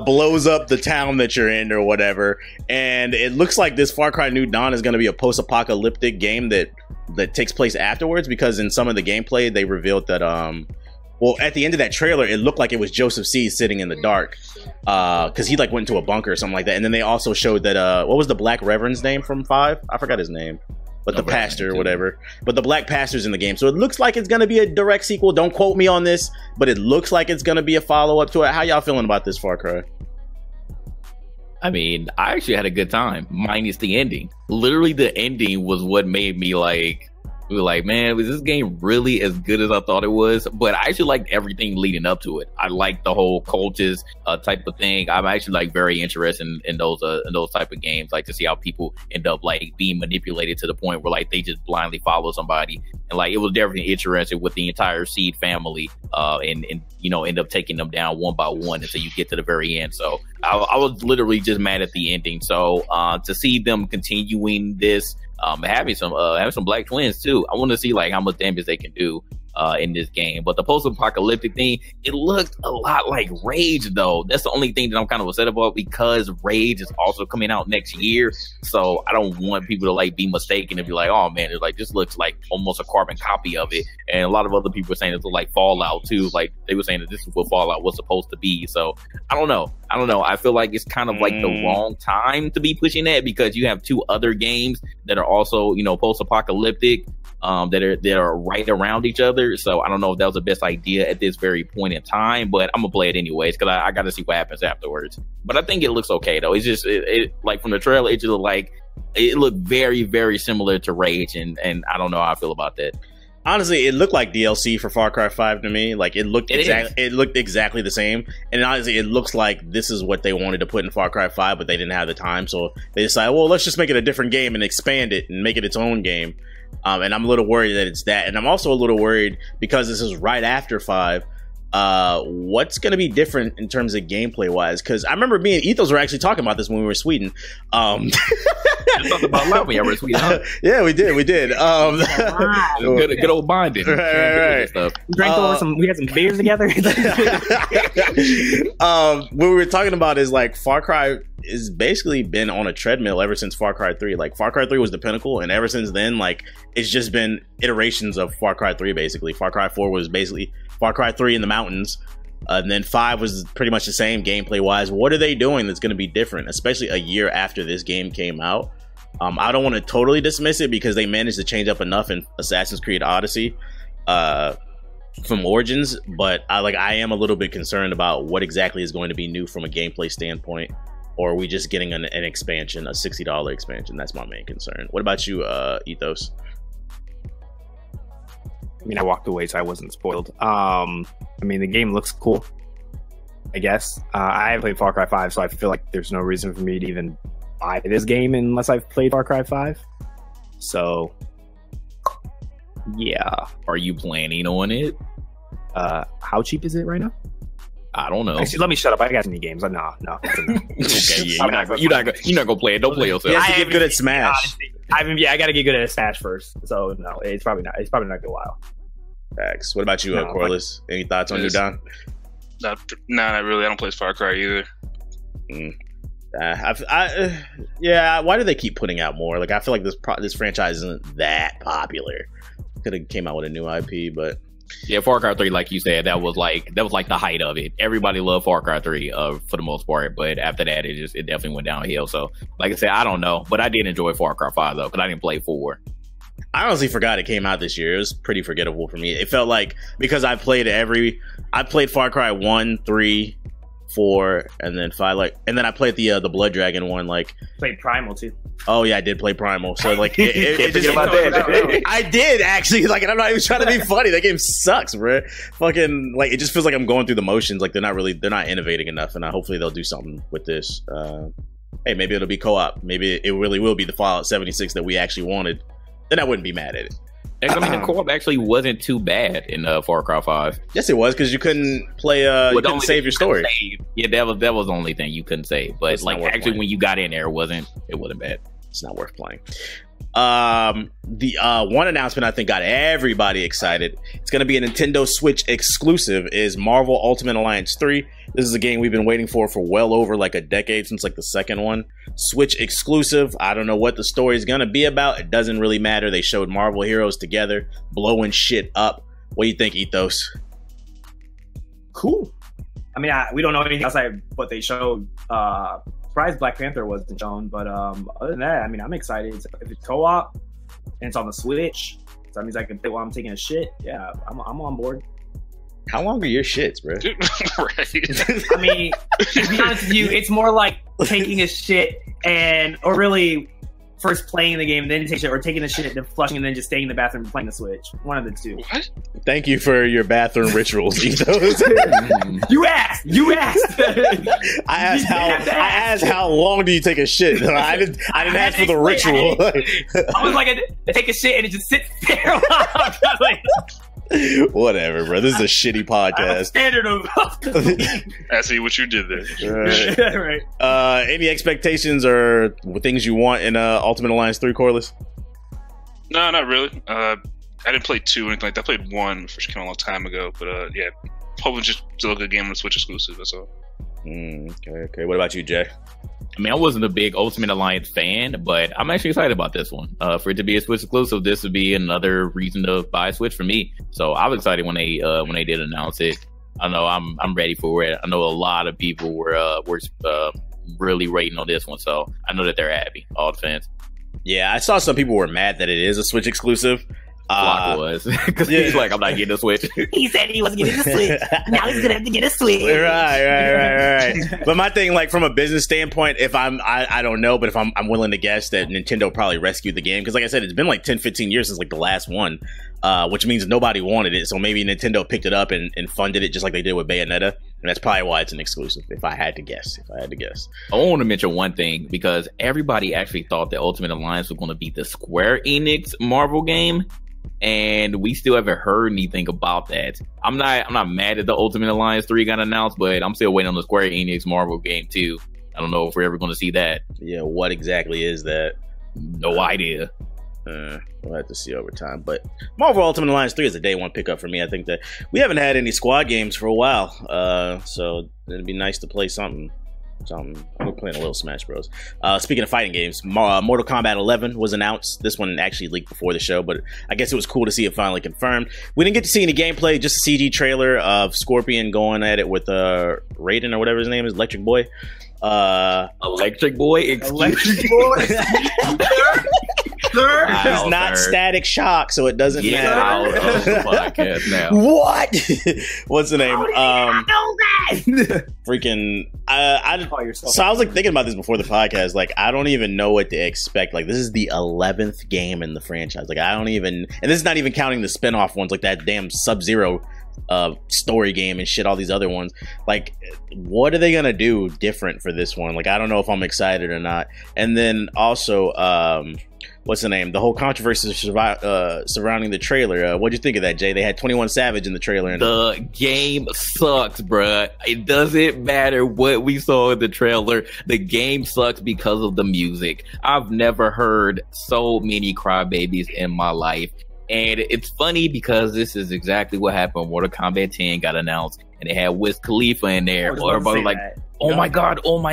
[SPEAKER 1] Blows up the town that you're in or whatever, and it looks like this Far Cry New Dawn is going to be a post-apocalyptic game that takes place afterwards, because in some of the gameplay they revealed that well, at the end of that trailer, it looked like it was Joseph C sitting in the dark, because he like went into a bunker or something like that. And then they also showed that what was the Black Reverend's name from 5? I forgot his name, but the pastor or whatever. But the Black Pastor's in the game, so it looks like it's gonna be a direct sequel. Don't quote me on this, but it looks like it's gonna be a follow up to it. How y'all feeling about this Far Cry?
[SPEAKER 2] I mean, I actually had a good time, minus the ending. Literally, the ending was what made me like. We were like, man, was this game really as good as I thought it was? But I actually liked everything leading up to it. I liked the whole cultist type of thing. I'm actually like very interested in those type of games, like to see how people end up like being manipulated to the point where like they just blindly follow somebody. And like it was definitely interesting with the entire Seed family, and you know, end up taking them down one by one until you get to the very end. So I was literally just mad at the ending. So to see them continuing this. Having some black twins too. I want to see like how much damage they can do in this game. But the post-apocalyptic thing, it looked a lot like Rage though. That's the only thing that I'm kind of upset about, because Rage is also coming out next year. So I don't want people to like be mistaken and be like, oh man, it's like this looks like almost a carbon copy of it. And a lot of other people were saying it looked like Fallout too. Like they were saying that this is what Fallout was supposed to be. So I don't know. I feel like it's kind of like the wrong time to be pushing that, because you have two other games that are also, you know, post-apocalyptic, that are right around each other. So I don't know if that was the best idea at this very point in time, but I'm gonna play it anyways because I got to see what happens afterwards. But I think it looks okay though. It's just it like from the trailer, it just looked like it looked very, very similar to Rage, and I don't know how I feel about that.
[SPEAKER 1] Honestly, it looked like DLC for Far Cry 5 to me. Like it looked exactly the same. And honestly, it looks like this is what they wanted to put in Far Cry 5, but they didn't have the time. So they decided, well, let's just make it a different game and expand it and make it its own game. And I'm a little worried that it's that. And I'm also a little worried because this is right after 5. What's going to be different in terms of gameplay wise? Because I remember me and Ethos were actually talking about this when we were in Sweden.
[SPEAKER 2] Talked about love when you were in Sweden, huh?
[SPEAKER 1] Yeah, we did.
[SPEAKER 2] Good old bonding.
[SPEAKER 1] Right.
[SPEAKER 3] We drank over we had some beers together.
[SPEAKER 1] What we were talking about is like Far Cry has basically been on a treadmill ever since Far Cry 3. Like Far Cry 3 was the pinnacle, and ever since then, like it's just been iterations of Far Cry 3 basically. Far Cry 4 was basically Far Cry 3 in the mountains, and then 5 was pretty much the same gameplay wise. What are they doing that's going to be different, especially a year after this game came out? I don't want to totally dismiss it because they managed to change up enough in Assassin's Creed Odyssey from Origins, but I am a little bit concerned about what exactly is going to be new from a gameplay standpoint, or are we just getting an expansion, a $60 expansion? That's my main concern. What about you, Ethos?
[SPEAKER 3] I mean, I walked away, so I wasn't spoiled. I mean, the game looks cool, I guess. I haven't played Far Cry 5, so I feel like there's no reason for me to even buy this game unless I've played Far Cry 5. So, yeah.
[SPEAKER 2] Are you planning on it?
[SPEAKER 3] How cheap is it right now?
[SPEAKER 2] I don't know.
[SPEAKER 3] Actually, let me shut up. I got any games. No.
[SPEAKER 2] Okay, yeah, you're not gonna play it. Don't play yourself.
[SPEAKER 1] You have to get good at Smash.
[SPEAKER 3] I got to get good at Smash first. So no, it's probably not. It's probably not a while.
[SPEAKER 1] Facts. What about you, Corliss? Any thoughts on New Dawn?
[SPEAKER 4] Not really. I don't play Far Cry either.
[SPEAKER 1] Yeah. Why do they keep putting out more? Like, I feel like this franchise isn't that popular. Could have came out with a new IP, but
[SPEAKER 2] yeah, Far Cry 3, like you said, that was like the height of it. Everybody loved Far Cry 3 for the most part, but after that, it definitely went downhill. So, like I said, I don't know, but I did enjoy Far Cry 5 though, because I didn't play 4.
[SPEAKER 1] I honestly forgot it came out this year. It was pretty forgettable for me. It felt like because I played Far Cry 1, 3, 4, and then 5. And then I played the Blood Dragon one.
[SPEAKER 3] Played Primal too.
[SPEAKER 1] Oh yeah, I did play Primal. So it just about that. I did actually. And I'm not even trying to be funny. That game sucks, bro. Fucking it just feels like I'm going through the motions. Like they're not innovating enough. And hopefully they'll do something with this. hey, maybe it'll be co-op. Maybe it really will be the Fallout 76 that we actually wanted. Then I wouldn't be mad at it.
[SPEAKER 2] I mean, the co-op actually wasn't too bad in Far Cry 5.
[SPEAKER 1] Yes, it was, because you couldn't play. You couldn't save your story.
[SPEAKER 2] Yeah, that was the only thing you couldn't save. But it's like actually, when you got in there, it wasn't bad.
[SPEAKER 1] It's not worth playing. The one announcement I think got everybody excited. It's going to be a Nintendo Switch exclusive. Is Marvel Ultimate Alliance 3. This is a game we've been waiting for well over like a decade, since like the second one. Switch exclusive. I don't know what the story is going to be about. It doesn't really matter. They showed Marvel heroes together blowing shit up. What do you think, Ethos?
[SPEAKER 3] Cool. I mean, we don't know anything outside what they showed. Surprised Black Panther wasn't shown, but other than that, I mean, I'm excited. If it's co-op and it's on the Switch, so that means I can play while I'm taking a shit. Yeah, I'm on board.
[SPEAKER 1] How long are your shits, bro?
[SPEAKER 4] Right.
[SPEAKER 3] I mean, to be honest with you, it's more like taking a shit or really first playing the game, then taking a shit, or taking a shit, then flushing, and then just staying in the bathroom and playing the Switch. One of the two.
[SPEAKER 4] What?
[SPEAKER 1] Thank you for your bathroom rituals, Ethos.
[SPEAKER 3] You asked.
[SPEAKER 1] I asked how long do you take a shit? I didn't ask for the ritual.
[SPEAKER 3] I was like, I take a shit and it just sits there.
[SPEAKER 1] Whatever, bro. This is a shitty podcast.
[SPEAKER 3] Standard of.
[SPEAKER 4] I see what you did there.
[SPEAKER 1] Right. Any expectations or things you want in Ultimate Alliance 3, Corliss?
[SPEAKER 4] No, not really. I didn't play 2 or anything like that. I played 1, which came a long time ago. But yeah, hoping just still a good game on the Switch exclusive. That's all.
[SPEAKER 1] Okay. What about you, Jay?
[SPEAKER 2] I mean, I wasn't a big Ultimate Alliance fan, but I'm actually excited about this one. For it to be a Switch exclusive, this would be another reason to buy a Switch for me. So I was excited when they did announce it. I know I'm ready for it. I know a lot of people were really rating on this one, so I know that they're happy. All the fans.
[SPEAKER 1] Yeah, I saw some people were mad that it is a Switch exclusive.
[SPEAKER 2] Flock was, because he's like, I'm not getting a Switch.
[SPEAKER 3] He said he wasn't getting a Switch. Now he's gonna have to get a Switch.
[SPEAKER 1] Right. But my thing, like from a business standpoint, if I don't know, but if I'm willing to guess that Nintendo probably rescued the game, because like I said, it's been like 10-15 years since like the last one, which means nobody wanted it. So maybe Nintendo picked it up and funded it just like they did with Bayonetta, and that's probably why it's an exclusive. If I had to guess,
[SPEAKER 2] I want to mention one thing, because everybody actually thought that Ultimate Alliance was going to be the Square Enix Marvel game. And we still haven't heard anything about that. I'm not mad that the Ultimate Alliance 3 got announced, but I'm still waiting on the Square Enix Marvel game too. I don't know if we're ever going to see that.
[SPEAKER 1] Yeah, what exactly is that?
[SPEAKER 2] No idea.
[SPEAKER 1] We'll have to see over time. But Marvel Ultimate Alliance 3 is a day one pickup for me. I think that we haven't had any squad games for a while, so it'd be nice to play something. I'm playing a little Smash Bros. Speaking of fighting games, Mortal Kombat 11 was announced. This one actually leaked before the show, but I guess it was cool to see it finally confirmed. We didn't get to see any gameplay, just a CG trailer of Scorpion going at it with Raiden or whatever his name is, Electric Boy.
[SPEAKER 2] Electric Boy?
[SPEAKER 3] Electric Boy? Sir?
[SPEAKER 1] It's not Static Shock, so it doesn't matter.
[SPEAKER 2] Out of the podcast now.
[SPEAKER 1] What? What's the name?
[SPEAKER 3] I know that.
[SPEAKER 1] Freaking. So I was like thinking about this before the podcast. Like, I don't even know what to expect. Like, this is the 11th game in the franchise. Like, I don't even. And this is not even counting the spin-off ones, like that damn Sub-Zero story game and shit, all these other ones. Like, what are they gonna do different for this one? Like, I don't know if I'm excited or not. And then also, what's the name? The whole controversy surrounding the trailer. What'd you think of that, Jay? They had 21 Savage in the trailer.
[SPEAKER 2] The game sucks, bruh. It doesn't matter what we saw in the trailer. The game sucks because of the music. I've never heard so many crybabies in my life. And it's funny because this is exactly what happened when Mortal Kombat 10 got announced, and they had Wiz Khalifa in there. Everybody was like, oh my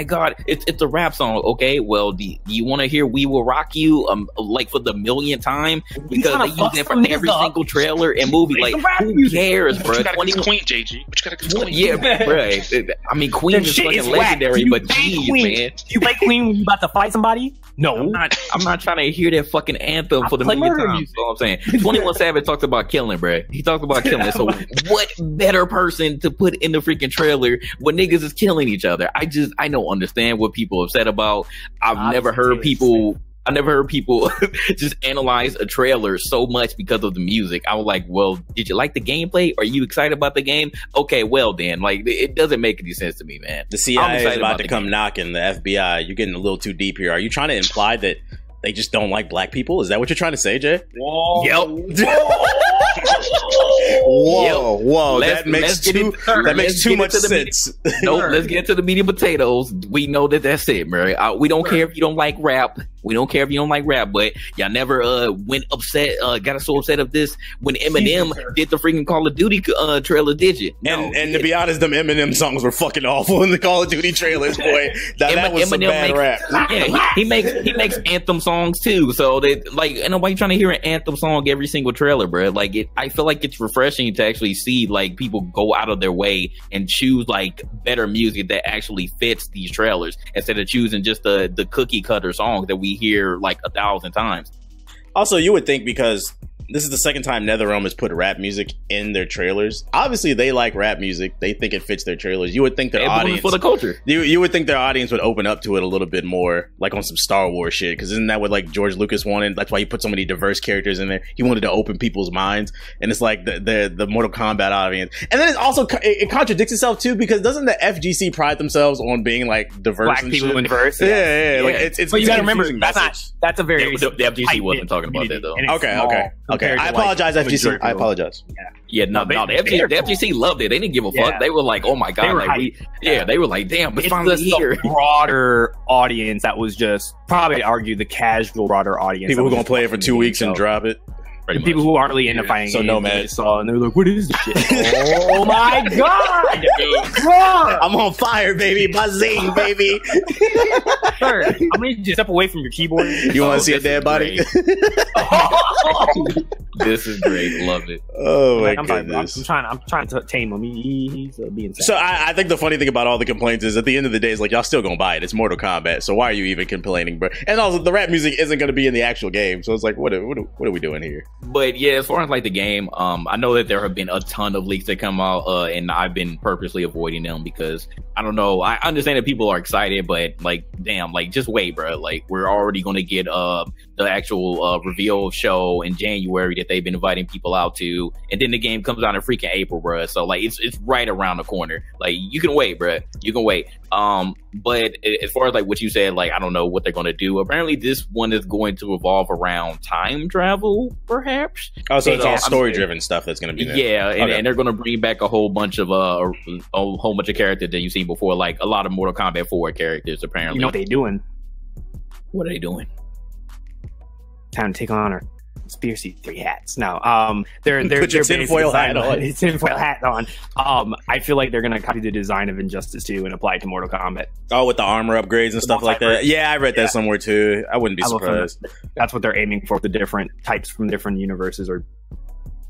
[SPEAKER 2] god, it's a rap song. Okay, well, do you want to hear "We Will Rock You" like for the millionth time? Because they use it for every single trailer and movie. Like, who cares, bro?
[SPEAKER 4] You gotta get Queen, JG. But you gotta get Queen.
[SPEAKER 2] Yeah, bro. I mean, Queen is fucking legendary, but geez, man.
[SPEAKER 3] You play Queen when you about to fight somebody? No,
[SPEAKER 2] I'm not trying to hear that fucking anthem for the millionth time. That's all I'm saying. 21 Savage talked about killing, bro. He talked about killing. So what better person to put in the freaking trailer when niggas is killing each other? I don't understand what people are upset about. I've never heard people I never heard people just analyze a trailer so much because of the music. I was like, well, did you like the gameplay? Are you excited about the game? Okay, well then, like, it doesn't make any sense to me, man.
[SPEAKER 1] The CIA is about to come knocking. The FBI. You're getting a little too deep here. Are you trying to imply that they just don't like black people? Is that what you're trying to say, Jay?
[SPEAKER 3] Whoa.
[SPEAKER 2] Yep.
[SPEAKER 1] Whoa. That makes too much sense.
[SPEAKER 2] Nope, let's get to the meat and potatoes. We know that's it, bro. We don't care if you don't like rap. We don't care if you don't like rap, but y'all never got so upset of this when Eminem did the freaking Call of Duty trailer, did you?
[SPEAKER 1] No. And to be honest, them Eminem songs were fucking awful in the Call of Duty trailers, boy. That was some bad rap.
[SPEAKER 2] Yeah, he makes anthem songs too. So that, like, and nobody trying to hear an anthem song every single trailer, bro. Like, I feel like it's refreshing to actually see like people go out of their way and choose like better music that actually fits these trailers instead of choosing just the cookie cutter songs that we hear like 1,000 times.
[SPEAKER 1] Also, you would think because this is the second time NetherRealm has put rap music in their trailers. Obviously, they like rap music. They think it fits their trailers. You would think their audience
[SPEAKER 2] for the culture.
[SPEAKER 1] You would think their audience would open up to it a little bit more, like on some Star Wars shit. Because isn't that what like George Lucas wanted? That's why he put so many diverse characters in there. He wanted to open people's minds, and it's like the Mortal Kombat audience. And then it's also it contradicts itself too, because doesn't the FGC pride themselves on being like diverse?
[SPEAKER 3] Black
[SPEAKER 1] and
[SPEAKER 3] people
[SPEAKER 1] shit?
[SPEAKER 3] And diverse.
[SPEAKER 1] Yeah. Like it's.
[SPEAKER 3] But you got to remember
[SPEAKER 1] that's
[SPEAKER 3] that's a very
[SPEAKER 2] the FGC wasn't talking about that though.
[SPEAKER 1] Okay. I apologize, FGC. I apologize.
[SPEAKER 2] The FGC loved it. They didn't give a fuck. They were like, "Oh my god!" They were like, "Damn, it's finally here."
[SPEAKER 3] Broader audience that was just probably argue the casual broader audience.
[SPEAKER 1] People who are gonna play it for 2 weeks and drop it.
[SPEAKER 3] People who aren't really into fighting
[SPEAKER 1] so
[SPEAKER 3] games,
[SPEAKER 1] Nomad
[SPEAKER 3] saw and they were like, "What is this shit?" Oh my god!
[SPEAKER 1] I'm on fire, baby! Bazing, baby!
[SPEAKER 3] Sir, I'm gonna just step away from your keyboard.
[SPEAKER 1] You want to see a dead body?
[SPEAKER 2] This is great. Love it.
[SPEAKER 1] Oh my goodness!
[SPEAKER 3] I'm trying to tame him. He's being sad.
[SPEAKER 1] So I think the funny thing about all the complaints is at the end of the day, it's like y'all still gonna buy it. It's Mortal Kombat, so why are you even complaining, bro? And also, the rap music isn't gonna be in the actual game, so it's like, what are we doing here?
[SPEAKER 2] But yeah, as far as like the game, I know that there have been a ton of leaks that come out, and I've been purposely avoiding them because I don't know. I understand that people are excited, but like, damn, like just wait, bro. Like we're already gonna get the actual reveal show in January that they've been inviting people out to, and then the game comes out in freaking April, bro. So like it's right around the corner. Like you can wait, bro. You can wait. But as far as like what you said, like I don't know what they're gonna do. Apparently, this one is going to evolve around time travel, perhaps.
[SPEAKER 1] Oh, so it's all story-driven stuff that's gonna be there.
[SPEAKER 2] Yeah, and they're gonna bring back a whole bunch of characters that you've seen before, like a lot of Mortal Kombat 4 characters. Apparently,
[SPEAKER 3] you know what they're doing?
[SPEAKER 2] What are they doing?
[SPEAKER 3] Time to take on our conspiracy theory hats. No, they're
[SPEAKER 1] put your tinfoil hat on.
[SPEAKER 3] Tinfoil hat on. I feel like they're gonna copy the design of Injustice 2 and apply it to Mortal Kombat.
[SPEAKER 1] Oh, with the armor upgrades and stuff like that. Yeah, I read that somewhere too. I wouldn't be surprised.
[SPEAKER 3] That's what they're aiming for. The different types from different universes, or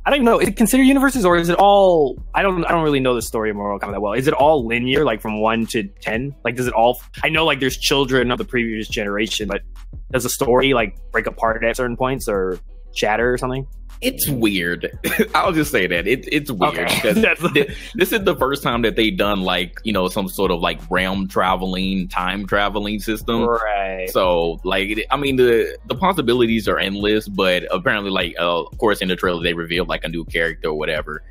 [SPEAKER 3] I don't even know. Is it considered universes, or is it all? I don't really know the story of Mortal Kombat that well. Is it all linear, like from 1 to 10? Like, does it all? I know, like, there's children of the previous generation, but does the story like break apart at certain points or shatter or something?
[SPEAKER 2] It's weird. I'll just say that it's weird because this is the first time that they've done like, you know, some sort of like realm traveling, time traveling system.
[SPEAKER 3] Right.
[SPEAKER 2] So like, I mean, the possibilities are endless, but apparently, like, of course, in the trailer they revealed like a new character or whatever.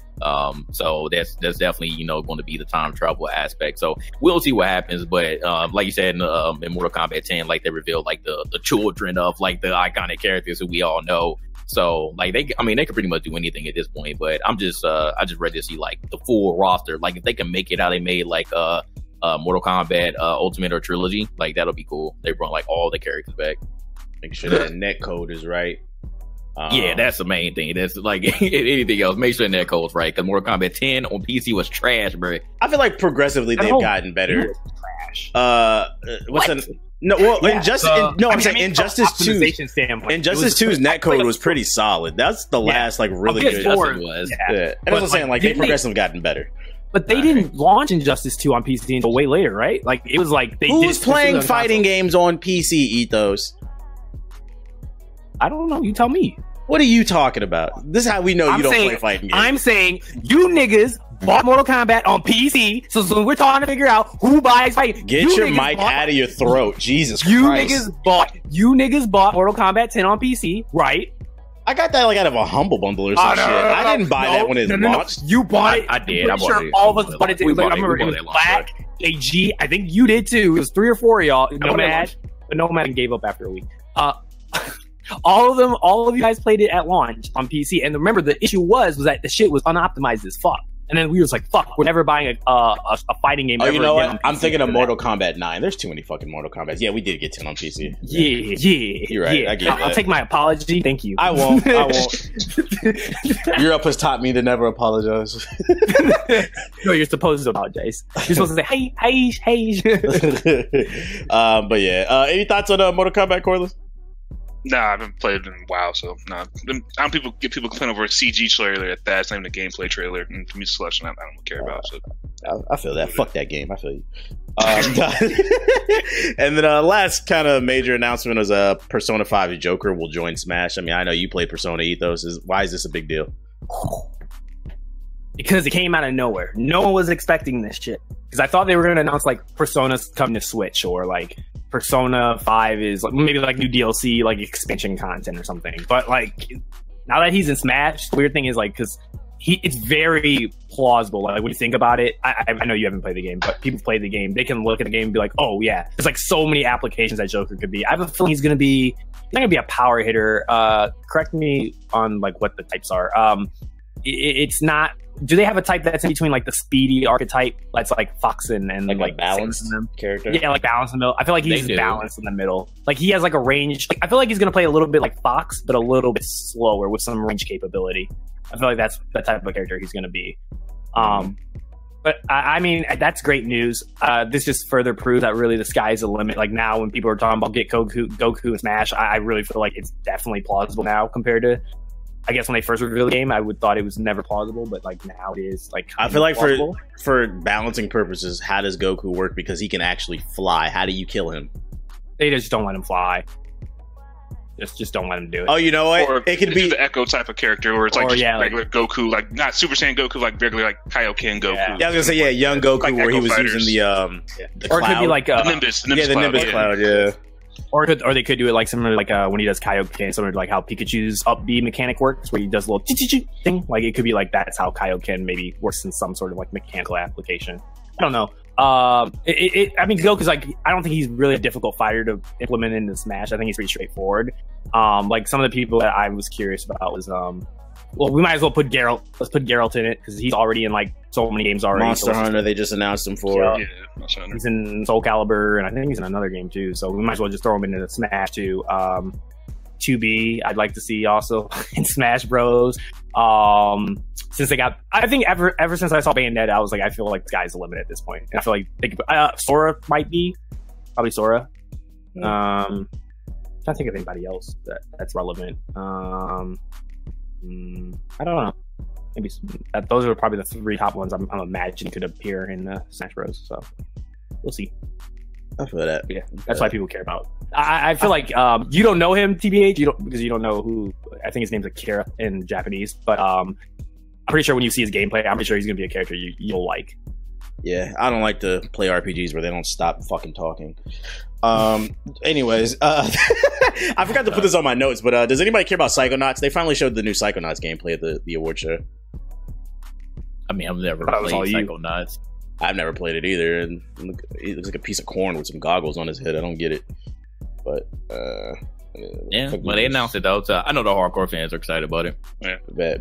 [SPEAKER 2] So that's definitely, you know, going to be the time travel aspect. So we'll see what happens. But like you said in Mortal Kombat 10, like they revealed like the children of like the iconic characters who we all know. So like they could pretty much do anything at this point. But I just ready to see like the full roster. Like if they can make it how they made like Mortal Kombat Ultimate or Trilogy, like that'll be cool. They brought like all the characters back.
[SPEAKER 1] Make sure that net code is right.
[SPEAKER 2] Yeah, that's the main thing. That's like anything else. Make sure that code's right. Because Mortal Kombat 10 on PC was trash, bro.
[SPEAKER 1] I feel like progressively they've gotten better.
[SPEAKER 3] Trash.
[SPEAKER 1] What's the? No, well, yeah, I'm saying Injustice 2. Injustice 2's netcode was pretty solid. That's the last like really good.
[SPEAKER 2] That's what it was.
[SPEAKER 1] Yeah. And I was saying like they progressively gotten better.
[SPEAKER 3] But they didn't launch Injustice 2 on PC until way later, right? Like it was like they
[SPEAKER 1] who's playing fighting games on PC, Ethos?
[SPEAKER 3] I don't know. You tell me.
[SPEAKER 1] What are you talking about? This is how we know you don't play fighting games.
[SPEAKER 3] I'm saying you niggas bought Mortal Kombat on PC. So we're trying to figure out who buys fighting.
[SPEAKER 1] Get your mic out of your throat, Jesus Christ!
[SPEAKER 3] You niggas bought Mortal Kombat 10 on PC, right?
[SPEAKER 1] I got that like out of a Humble Bundle or some shit. I didn't buy that when it launched.
[SPEAKER 3] You bought it.
[SPEAKER 2] I did. I bought it.
[SPEAKER 3] All of us bought it. I remember it was Black, AG. I think you did too. It was 3 or 4 of y'all. Nomad, but Nomad gave up after a week. All of you guys played it at launch on PC. And remember, the issue was that the shit was unoptimized as fuck. And then we was like, fuck, we're never buying a fighting game ever again.
[SPEAKER 1] You know what? I'm thinking of Mortal Kombat 9. There's too many fucking Mortal Kombats. Yeah, we did get 10 on PC.
[SPEAKER 3] Yeah.
[SPEAKER 1] You're right.
[SPEAKER 3] Yeah.
[SPEAKER 1] I get that.
[SPEAKER 3] I'll take my apology. Thank you.
[SPEAKER 1] I won't. Europe has taught me to never apologize.
[SPEAKER 3] No, you're supposed to apologize. You're supposed to say, hey.
[SPEAKER 1] But yeah. Any thoughts on Mortal Kombat, Corliss?
[SPEAKER 4] Nah, I haven't played it in a while, so nah. I don't get people complaining over a CG trailer at that. It's not even a gameplay trailer. And music selection, I don't care about. So
[SPEAKER 1] I feel that. Fuck that game. I feel you. And then last kind of major announcement was Persona 5 Joker will join Smash. I mean, I know you play Persona Ethos. Why is this a big deal?
[SPEAKER 3] Because it came out of nowhere. No one was expecting this shit. Because I thought they were going to announce like Persona's coming to Switch, or like Persona 5 is like, maybe like new DLC, like expansion content or something. But like now that he's in Smash, the weird thing is like, because it's very plausible. Like when you think about it, I know you haven't played the game, but people play the game. They can look at the game and be like, oh yeah, there's like so many applications that Joker could be. I have a feeling he's going to be not going to be a power hitter. Correct me on like what the types are. It's not. Do they have a type that's in between like the speedy archetype that's like Fox and like
[SPEAKER 1] balanced in them character?
[SPEAKER 3] Yeah, like balance in the middle. I feel like he's balanced in the middle. Like he has like a range. Like, I feel like he's gonna play a little bit like Fox, but a little bit slower with some range capability. I feel like that's the type of character he's gonna be. But I mean, that's great news. This just further proves that really the sky's the limit. Like now, when people are talking about get Goku and Smash, I really feel like it's definitely plausible now compared to, I guess, when they first revealed the game, I would thought it was never plausible, but like now it is. Like
[SPEAKER 1] I feel like for balancing purposes, how does Goku work? Because he can actually fly. How do you kill him?
[SPEAKER 3] They just don't let him fly. Just don't let him do it.
[SPEAKER 1] Oh, you know what?
[SPEAKER 4] Or
[SPEAKER 1] it could be
[SPEAKER 4] the Echo type of character, or it's like regular Goku, like not Super Saiyan Goku, like regular like Kaioken Goku.
[SPEAKER 1] Yeah, I was gonna say young Goku, like where he was
[SPEAKER 4] fighters.
[SPEAKER 1] Using the
[SPEAKER 3] or
[SPEAKER 1] cloud.
[SPEAKER 3] It could be like
[SPEAKER 4] the Nimbus
[SPEAKER 1] the Nimbus cloud. Yeah.
[SPEAKER 3] Or they could do it like similar like when he does Kaioken, similar to like how Pikachu's up B mechanic works, where he does a little thing. Like it could be like that's how Kaioken maybe works in some sort of like mechanical application. I don't know. I mean, Goku's like, I don't think he's really a difficult fighter to implement into Smash. I think he's pretty straightforward. Like some of the people that I was curious about was well, we might as well put Geralt. Let's put Geralt in it because he's already in like so many games already.
[SPEAKER 1] Monster Hunter, they just announced him for.
[SPEAKER 4] Yeah,
[SPEAKER 3] he's in Soul Calibur, and I think he's in another game too. So we might as well just throw him into the Smash too. 2B, I'd like to see also in Smash Bros. Since they got, I think ever since I saw Bayonetta, I was like, I feel like the sky's the limit at this point. And I feel like they could, Sora might be, probably Sora. I'm trying to think of anybody else that's relevant. I don't know. Maybe those are probably the 3 top ones I'm imagining could appear in Smash Bros. So we'll see.
[SPEAKER 1] I feel that.
[SPEAKER 3] Yeah, that's why people care about. I feel like you don't know him, TBH. Because you don't know who. I think his name's Akira in Japanese, but I'm pretty sure when you see his gameplay, I'm pretty sure he's gonna be a character you'll like.
[SPEAKER 1] Yeah, I don't like to play RPGs where they don't stop fucking talking. Anyways, I forgot to put this on my notes, but does anybody care about Psychonauts? They finally showed the new Psychonauts gameplay at the award show.
[SPEAKER 2] I mean, I've never played Psychonauts.
[SPEAKER 1] I've never played it either, and it looks like a piece of corn with some goggles on his head. I don't get it, but
[SPEAKER 2] yeah. Well, they announced it though, so I know the hardcore fans are excited about it.
[SPEAKER 4] Yeah,
[SPEAKER 1] bet.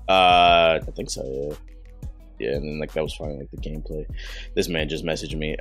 [SPEAKER 1] I think so. Yeah. Yeah, and then like that was fine, like the gameplay. This man just messaged me.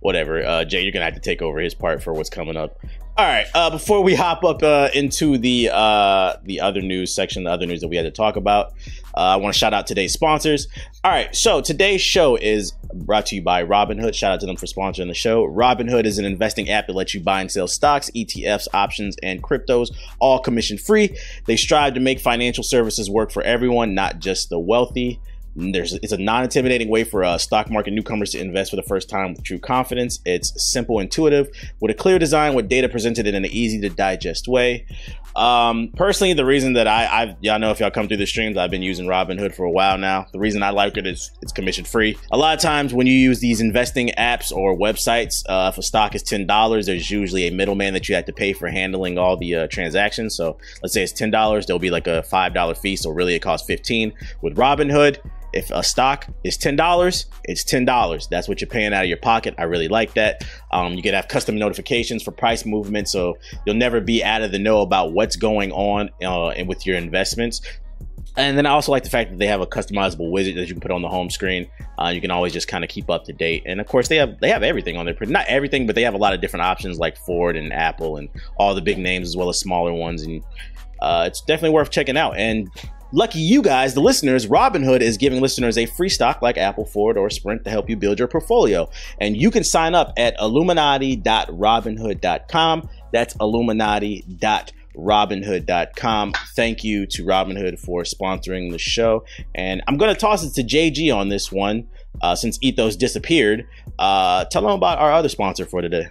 [SPEAKER 1] Whatever. Jay, you're gonna have to take over his part for what's coming up. All right. Before we hop up into the other news section, the other news that we had to talk about, I want to shout out today's sponsors. All right, so today's show is brought to you by Robinhood. Shout out to them for sponsoring the show. Robinhood is an investing app that lets you buy and sell stocks, ETFs, options, and cryptos, all commission free. They strive to make financial services work for everyone, not just the wealthy. It's a non-intimidating way for stock market newcomers to invest for the first time with true confidence. It's simple, intuitive, with a clear design, with data presented in an easy to digest way. Personally, the reason that y'all know, if y'all come through the streams, I've been using Robinhood for a while now. The reason I like it is it's commission free. A lot of times when you use these investing apps or websites, if a stock is $10, there's usually a middleman that you have to pay for handling all the transactions. So let's say it's $10, there'll be like a $5 fee. So really it costs $15. With Robinhood, if a stock is $10, it's $10. That's what you're paying out of your pocket. I really like that. You can have custom notifications for price movement, so you'll never be out of the know about what's going on and with your investments. And then I also like the fact that they have a customizable widget that you can put on the home screen. You can always just kind of keep up to date. And of course, they have everything on there. Not everything, but they have a lot of different options like Ford and Apple and all the big names as well as smaller ones. And it's definitely worth checking out. And lucky you guys, the listeners, Robinhood is giving listeners a free stock like Apple, Ford, or Sprint to help you build your portfolio. And you can sign up at illuminaughty.robinhood.com. That's illuminaughty.robinhood.com. Thank you to Robinhood for sponsoring the show. And I'm going to toss it to JG on this one since Ethos disappeared. Tell them about our other sponsor for today.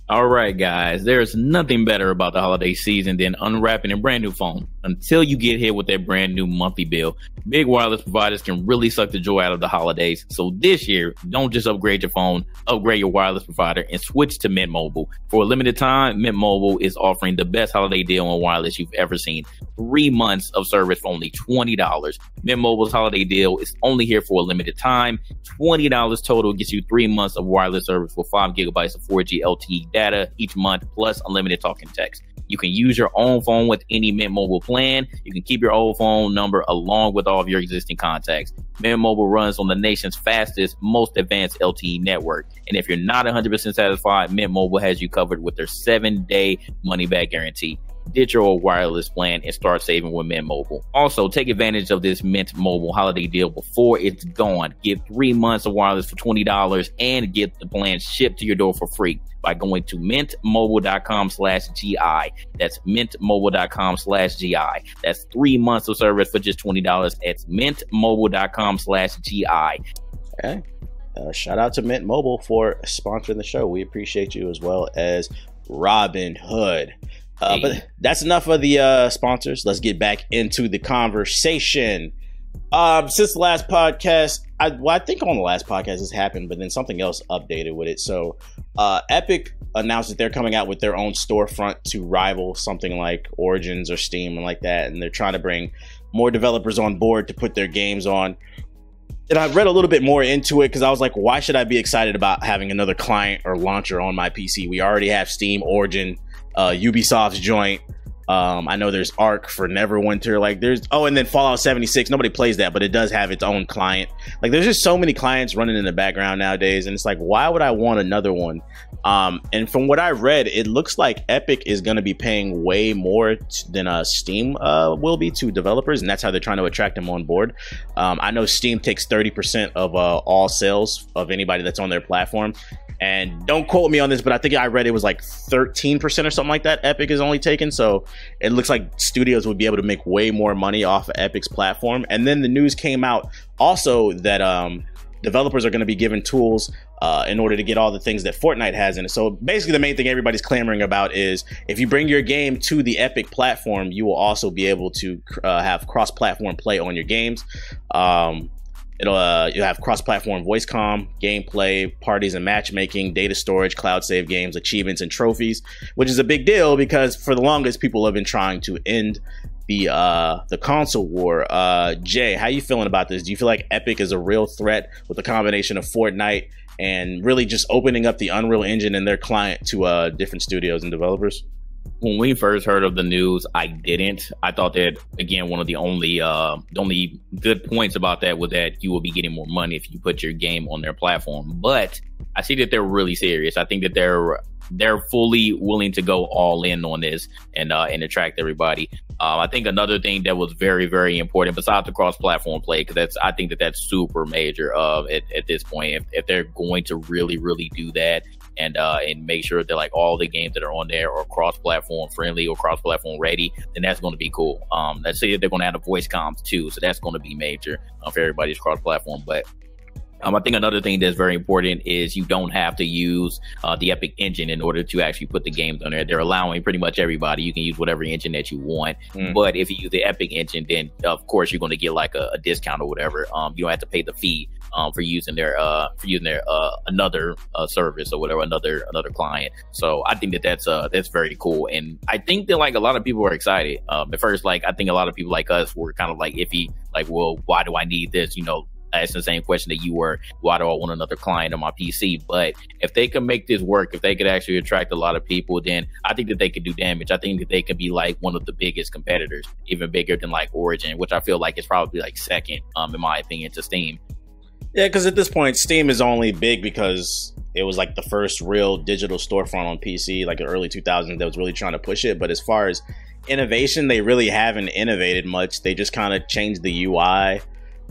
[SPEAKER 2] All right, guys, there's nothing better about the holiday season than unwrapping a brand new phone until you get hit with that brand new monthly bill. Big wireless providers can really suck the joy out of the holidays. So this year, don't just upgrade your phone, upgrade your wireless provider and switch to Mint Mobile. For a limited time, Mint Mobile is offering the best holiday deal on wireless you've ever seen. 3 months of service for only $20. Mint Mobile's holiday deal is only here for a limited time. $20 total gets you 3 months of wireless service with 5 gigabytes of 4G LTE data each month, plus unlimited talk and text. You can use your own phone with any Mint Mobile plan. You can keep your old phone number along with all of your existing contacts. Mint Mobile runs on the nation's fastest, most advanced LTE network. And if you're not 100% satisfied, Mint Mobile has you covered with their 7-day money-back guarantee. Ditch your old wireless plan and start saving with Mint Mobile. Also, take advantage of this Mint Mobile holiday deal before it's gone. Get 3 months of wireless for $20 and get the plan shipped to your door for free by going to mintmobile.com/GI. That's mintmobile.com/GI. That's 3 months of service for just $20. It's mintmobile.com/GI.
[SPEAKER 1] Okay. Shout out to Mint Mobile for sponsoring the show. We appreciate you, as well as Robinhood. But that's enough of the sponsors. Let's get back into the conversation. Since the last podcast, I think on the last podcast this happened, but then something else updated with it. So Epic announced that they're coming out with their own storefront to rival something like Origins or Steam and like that. And they're trying to bring more developers on board to put their games on. And I read a little bit more into it because I was like, why should I be excited about having another client or launcher on my PC? We already have Steam, Origin, Ubisoft's joint. I know there's Arc for Neverwinter. Like and then Fallout 76. Nobody plays that, but it does have its own client. Like there's just so many clients running in the background nowadays, and it's like, why would I want another one? And from what I read, it looks like Epic is going to be paying way more than Steam will be to developers, and that's how they're trying to attract them on board. I know Steam takes 30% of all sales of anybody that's on their platform. And don't quote me on this, but I think I read it was like 13% or something like that Epic is only taking. So it looks like studios would be able to make way more money off of Epic's platform. And then the news came out also that developers are going to be given tools in order to get all the things that Fortnite has in it. So basically the main thing everybody's clamoring about is if you bring your game to the Epic platform, you will also be able to have cross-platform play on your games. You'll have cross-platform voice comm, gameplay, parties and matchmaking, data storage, cloud save games, achievements, and trophies, which is a big deal because for the longest, people have been trying to end the console war. Jay, how you feeling about this? Do you feel like Epic is a real threat with a combination of Fortnite and really just opening up the Unreal Engine and their client to different studios and developers?
[SPEAKER 2] When we first heard of the news, I didn't. I thought that, again, one of the only good points about that was that you will be getting more money if you put your game on their platform. But I see that they're really serious. I think that they're they're fully willing to go all in on this and attract everybody. I think another thing that was very, very important, besides the cross-platform play, because I think that's super major at this point. If they're going to really, really do that and make sure that like all the games that are on there are cross-platform friendly or cross-platform ready, then that's going to be cool. Let's say they're going to add a voice comms too, so that's going to be major for everybody's cross-platform. But I think another thing that's very important is you don't have to use the Epic engine in order to actually put the games on there. They're allowing pretty much everybody. You can use whatever engine that you want. But if you use the Epic engine, then of course you're going to get like a discount or whatever. You don't have to pay the fee for using their another service or whatever, another client. So I think that's very cool, and I think that like a lot of people are excited. At first, like I think a lot of people like us were kind of like iffy, like, well, why do I need this? You know, that's the same question that you were. Why do I want another client on my PC? But if they can make this work, if they could actually attract a lot of people, then I think that they could do damage. I think that they could be like one of the biggest competitors, even bigger than like Origin, which I feel like is probably like second, in my opinion, to Steam.
[SPEAKER 1] Yeah, because at this point, Steam is only big because it was like the first real digital storefront on PC, like the early 2000s, that was really trying to push it. But as far as innovation, they really haven't innovated much. They just kind of changed the UI.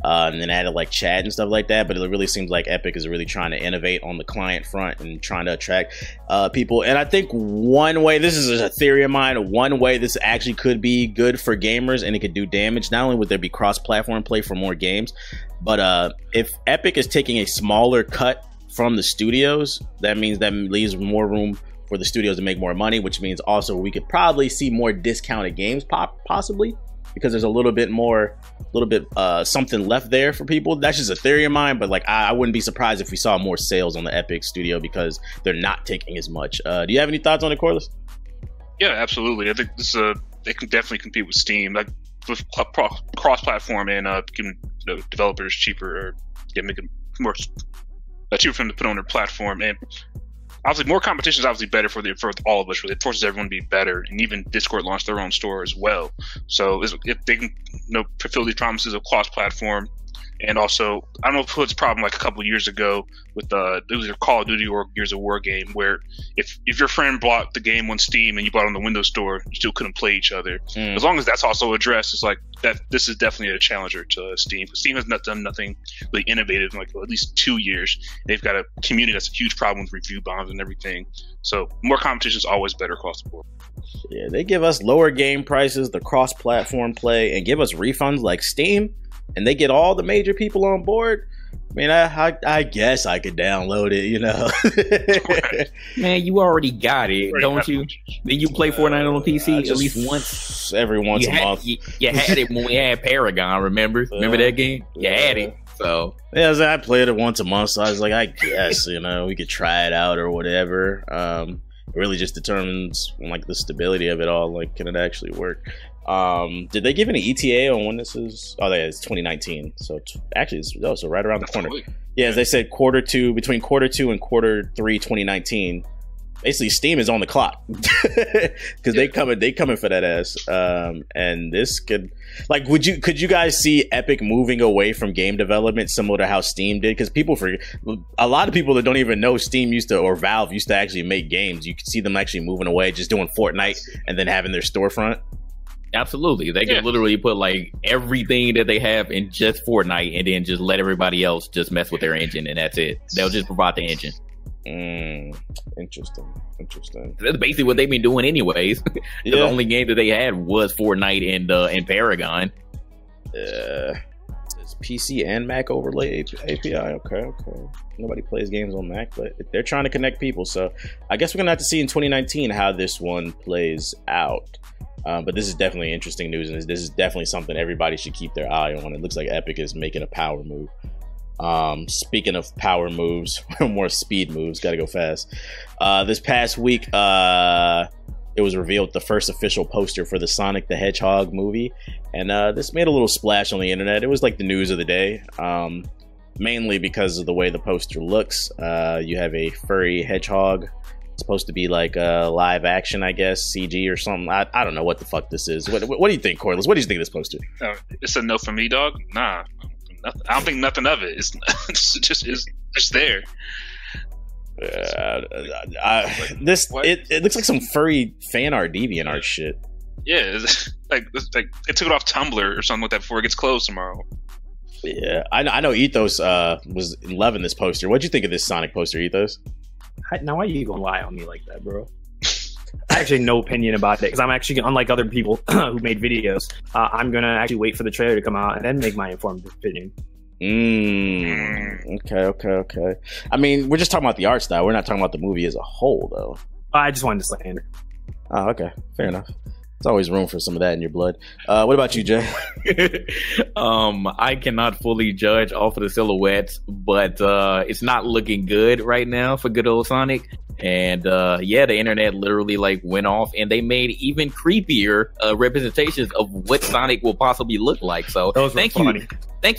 [SPEAKER 1] And then added like chat and stuff like that, but it really seems like Epic is really trying to innovate on the client front and trying to attract people. And I think one way, this is a theory of mine, one way this actually could be good for gamers and it could do damage. Not only would there be cross-platform play for more games, but if Epic is taking a smaller cut from the studios, that means that leaves more room for the studios to make more money, which means also we could probably see more discounted games possibly, because there's a little bit something left there for people. That's just a theory of mine, but like I wouldn't be surprised if we saw more sales on the Epic Studio because they're not taking as much. Do you have any thoughts on it, Corliss?
[SPEAKER 4] Yeah, absolutely. I think they can definitely compete with Steam, like with cross-platform and giving developers cheaper, or make it more cheaper for them to put on their platform. And obviously, more competition is obviously better for all of us. Really, it forces everyone to be better, and even Discord launched their own store as well. So if they can, fulfill these promises of cross-platform, and also I don't know if it was a problem like a couple of years ago with it was a Call of Duty or Gears of War game where if your friend bought the game on Steam and you bought it on the Windows Store, you still couldn't play each other. As long as that's also addressed, it's like that. This is definitely a challenger to Steam. Steam has not done nothing really innovative in like at least 2 years. They've got a community that's a huge problem with review bombs and everything. So more competition is always better across the board.
[SPEAKER 1] Yeah, they give us lower game prices, the cross-platform play, and give us refunds like Steam, and they get all the major people on board. I mean, I guess I could download it, you know.
[SPEAKER 2] Man, you already got it, don't you? Then you play Fortnite on PC at least once.
[SPEAKER 1] Every once a month.
[SPEAKER 2] You had it when we had Paragon, remember? Remember that game? You had it. So
[SPEAKER 1] yeah, I played it once a month, so I was like, I guess, we could try it out or whatever. It really just determines like the stability of it all. Like, can it actually work? Did they give any ETA on when this is? Oh, it's 2019. So actually, it's right around the corner. Yeah, as they said, between quarter two and quarter three, 2019. Basically, Steam is on the clock because they coming for that ass. And this could, like, could you guys see Epic moving away from game development similar to how Steam did? Because people forget, a lot of people that don't even know Steam or Valve used to actually make games. You could see them actually moving away, just doing Fortnite and then having their storefront.
[SPEAKER 2] Absolutely. They can literally put like everything that they have in just Fortnite and then just let everybody else just mess with their engine, and that's it. They'll just provide the engine.
[SPEAKER 1] Interesting.
[SPEAKER 2] That's basically what they've been doing anyways. The only game that they had was Fortnite and Paragon.
[SPEAKER 1] It's PC and Mac overlay API. Okay. Nobody plays games on Mac, but they're trying to connect people. So I guess we're gonna have to see in 2019 how this one plays out. But this is definitely interesting news, and this is definitely something everybody should keep their eye on. It looks like Epic is making a power move. Speaking of power moves, more speed moves, gotta go fast. This past week, it was revealed the first official poster for the Sonic the Hedgehog movie, and this made a little splash on the internet. It was like the news of the day, mainly because of the way the poster looks. You have a furry hedgehog. It's supposed to be like live action, I guess, CG or something. I don't know what the fuck this is. What do you think, Corliss? What do you think of this poster?
[SPEAKER 4] It's a no for me, dog. Nah, I don't think nothing of it. It's just there.
[SPEAKER 1] It looks like some furry fan art, deviant art shit.
[SPEAKER 4] Yeah, it's like it took it off Tumblr or something like that before it gets closed tomorrow.
[SPEAKER 1] Yeah, I know Ethos was loving this poster. What'd you think of this Sonic poster, Ethos?
[SPEAKER 3] Now, why are you gonna lie on me like that, bro? I actually have no opinion about it because I'm actually, unlike other people who made videos, I'm gonna actually wait for the trailer to come out and then make my informed opinion.
[SPEAKER 1] Okay. I mean, we're just talking about the art style. We're not talking about the movie as a whole, though.
[SPEAKER 3] I just wanted to slander.
[SPEAKER 1] Oh, okay, fair enough. There's always room for some of that in your blood. What about you, Jay?
[SPEAKER 2] I cannot fully judge off of the silhouettes, but it's not looking good right now for good old Sonic. And the internet literally like went off, and they made even creepier representations of what Sonic will possibly look like. So thank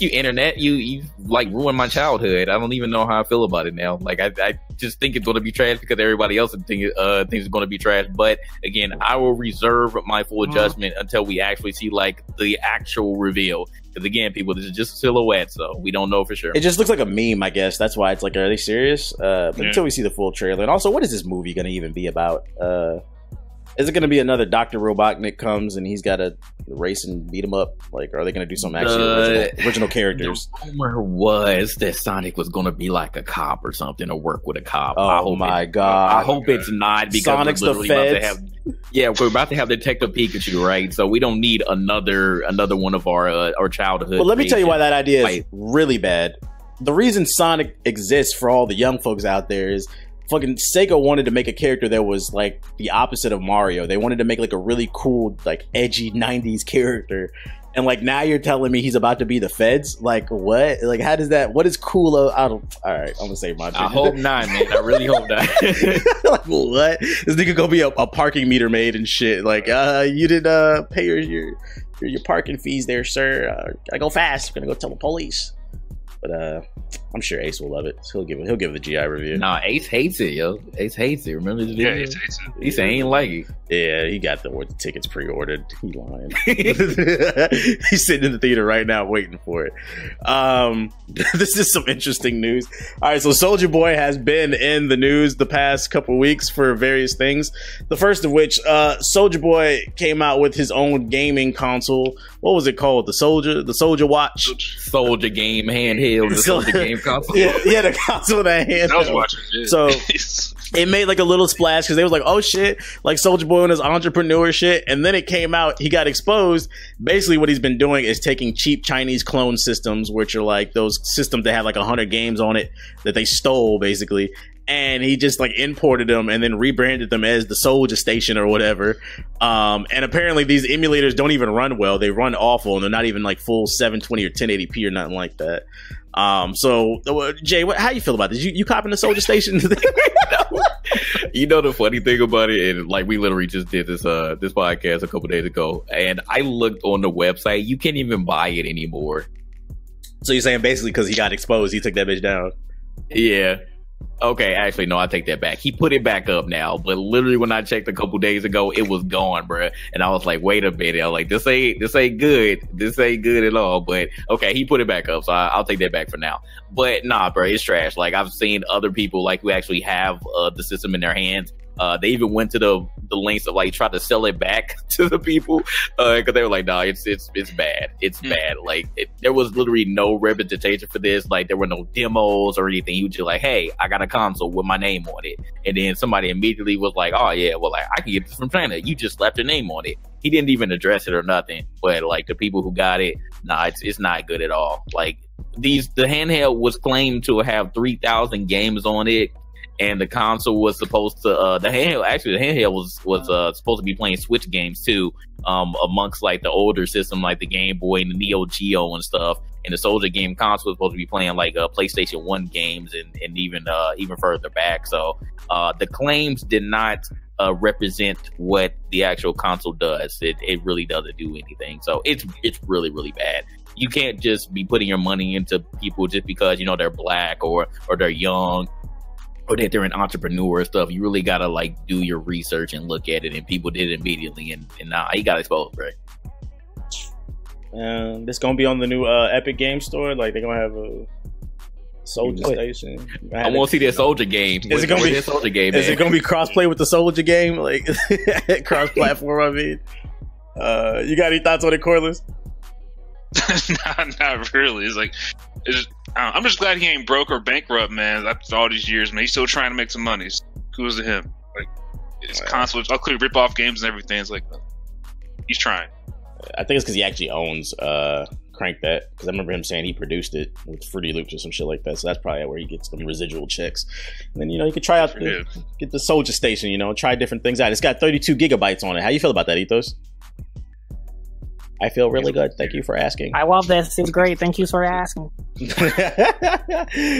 [SPEAKER 2] you, internet. You like ruined my childhood. I don't even know how I feel about it now. Like I just think it's going to be trash because everybody else thinks it's going to be trash. But again, I will reserve my full judgment until we actually see like the actual reveal. Because again, people, this is just a silhouette, so we don't know for sure.
[SPEAKER 1] It just looks like a meme, I guess. That's why it's like, are they serious? But until we see the full trailer. And also, what is this movie going to even be about? Is it going to be another Dr. Robotnik comes and he's got to race and beat him up? Like, are they going to do some actual original characters?
[SPEAKER 2] The rumor was that Sonic was going to be like a cop or something, or work with a cop.
[SPEAKER 1] Oh my god!
[SPEAKER 2] I hope it's not, because
[SPEAKER 1] Sonic's
[SPEAKER 2] we're literally about to have. Yeah, we're about to have Detective Pikachu, right? So we don't need another one of our childhood.
[SPEAKER 1] Well, let me tell you why that idea is really bad. The reason Sonic exists for all the young folks out there is fucking Sega wanted to make a character that was like the opposite of Mario. They wanted to make like a really cool, like edgy 90s character. And like now you're telling me he's about to be the feds? Like what? Like how does that, what is cool? I don't, all right, I'm gonna say my opinion.
[SPEAKER 2] I hope not, man. I really hope not.
[SPEAKER 1] Like what? This nigga gonna be a parking meter maid and shit. Like you didn't pay your parking fees there, sir. Gotta go fast. Gonna go tell the police. But I'm sure Ace will love it. So he'll give the GI review.
[SPEAKER 2] Nah, Ace hates it, yo. Ace hates it. Remember this video?
[SPEAKER 4] Yeah, Ace hates it.
[SPEAKER 2] He said he ain't like it.
[SPEAKER 1] Yeah, he got the tickets pre-ordered. He lying. He's sitting in the theater right now waiting for it. This is some interesting news. All right, so Soulja Boy has been in the news the past couple weeks for various things. The first of which, Soulja Boy came out with his own gaming console. What was it called? The Soulja Watch?
[SPEAKER 2] Soulja Game handheld. The Soulja Game console.
[SPEAKER 1] Yeah, the console that handheld.
[SPEAKER 4] I was watching it.
[SPEAKER 1] So it made like a little splash because they was like, oh shit, like Soulja Boy and his entrepreneur shit. And then it came out, he got exposed. Basically what he's been doing is taking cheap Chinese clone systems, which are like those systems that have like 100 games on it that they stole basically. And he just like imported them and then rebranded them as the Soulja Station or whatever. And apparently these emulators don't even run well. They run awful and they're not even like full 720 or 1080p or nothing like that. So Jay, how you feel about this? You copping the Soulja Station?
[SPEAKER 2] You know the funny thing about it, and like we literally just did this podcast a couple days ago, and I looked on the website. You can't even buy it anymore.
[SPEAKER 1] So you're saying basically because he got exposed, he took that bitch down?
[SPEAKER 2] Yeah. Okay, actually, no, I take that back. He put it back up now, but literally when I checked a couple days ago, it was gone, bruh. And I was like, wait a minute. I was like, this ain't good. This ain't good at all. But okay, he put it back up, so I'll take that back for now. But nah, bruh, it's trash. Like I've seen other people like who actually have the system in their hands. They even went to the lengths of like try to sell it back to the people because they were like, nah, it's bad. It's bad. Like there was literally no representation for this. Like there were no demos or anything. You were just like, hey, I got a console with my name on it, and then somebody immediately was like, oh yeah, well, like I can get this from China. You just slapped your name on it. He didn't even address it or nothing. But like the people who got it, nah, it's not good at all. Like the handheld was claimed to have 3,000 games on it. And the console was supposed to, the handheld was supposed to be playing Switch games too, amongst like the older system, like the Game Boy and the Neo Geo and stuff. And the Soulja Game console was supposed to be playing like PlayStation 1 games and even further back. So the claims did not represent what the actual console does. It really doesn't do anything. So it's really, really bad. You can't just be putting your money into people just because, you know, they're black or they're young, or that they're an entrepreneur and stuff. You really gotta like do your research and look at it, and people did it immediately, and he got exposed, right?
[SPEAKER 1] This gonna be on the new Epic Game Store. Like they're gonna have Soulja Station.
[SPEAKER 2] I want to see that Soulja game.
[SPEAKER 1] Is it gonna be
[SPEAKER 2] Soulja game?
[SPEAKER 1] Is it gonna be crossplay with the Soulja game? Like cross platform? I mean, you got any thoughts on it, Corliss?
[SPEAKER 4] Not really. I'm just glad he ain't broke or bankrupt, man. After all these years, man, he's still trying to make some money. Kudos to him. Like his consoles, I'll clear rip off games and everything. It's like he's trying.
[SPEAKER 1] I think it's because he actually owns Crank That, because I remember him saying he produced it with Fruity Loops or some shit like that. So that's probably where he gets some residual checks. And then you can try out get the Soulja Station, try different things out. It's got 32 gigabytes on it. How you feel about that, Ethos? I feel really good. Thank you for asking.
[SPEAKER 3] I love this. It's great. Thank you for asking.
[SPEAKER 1] And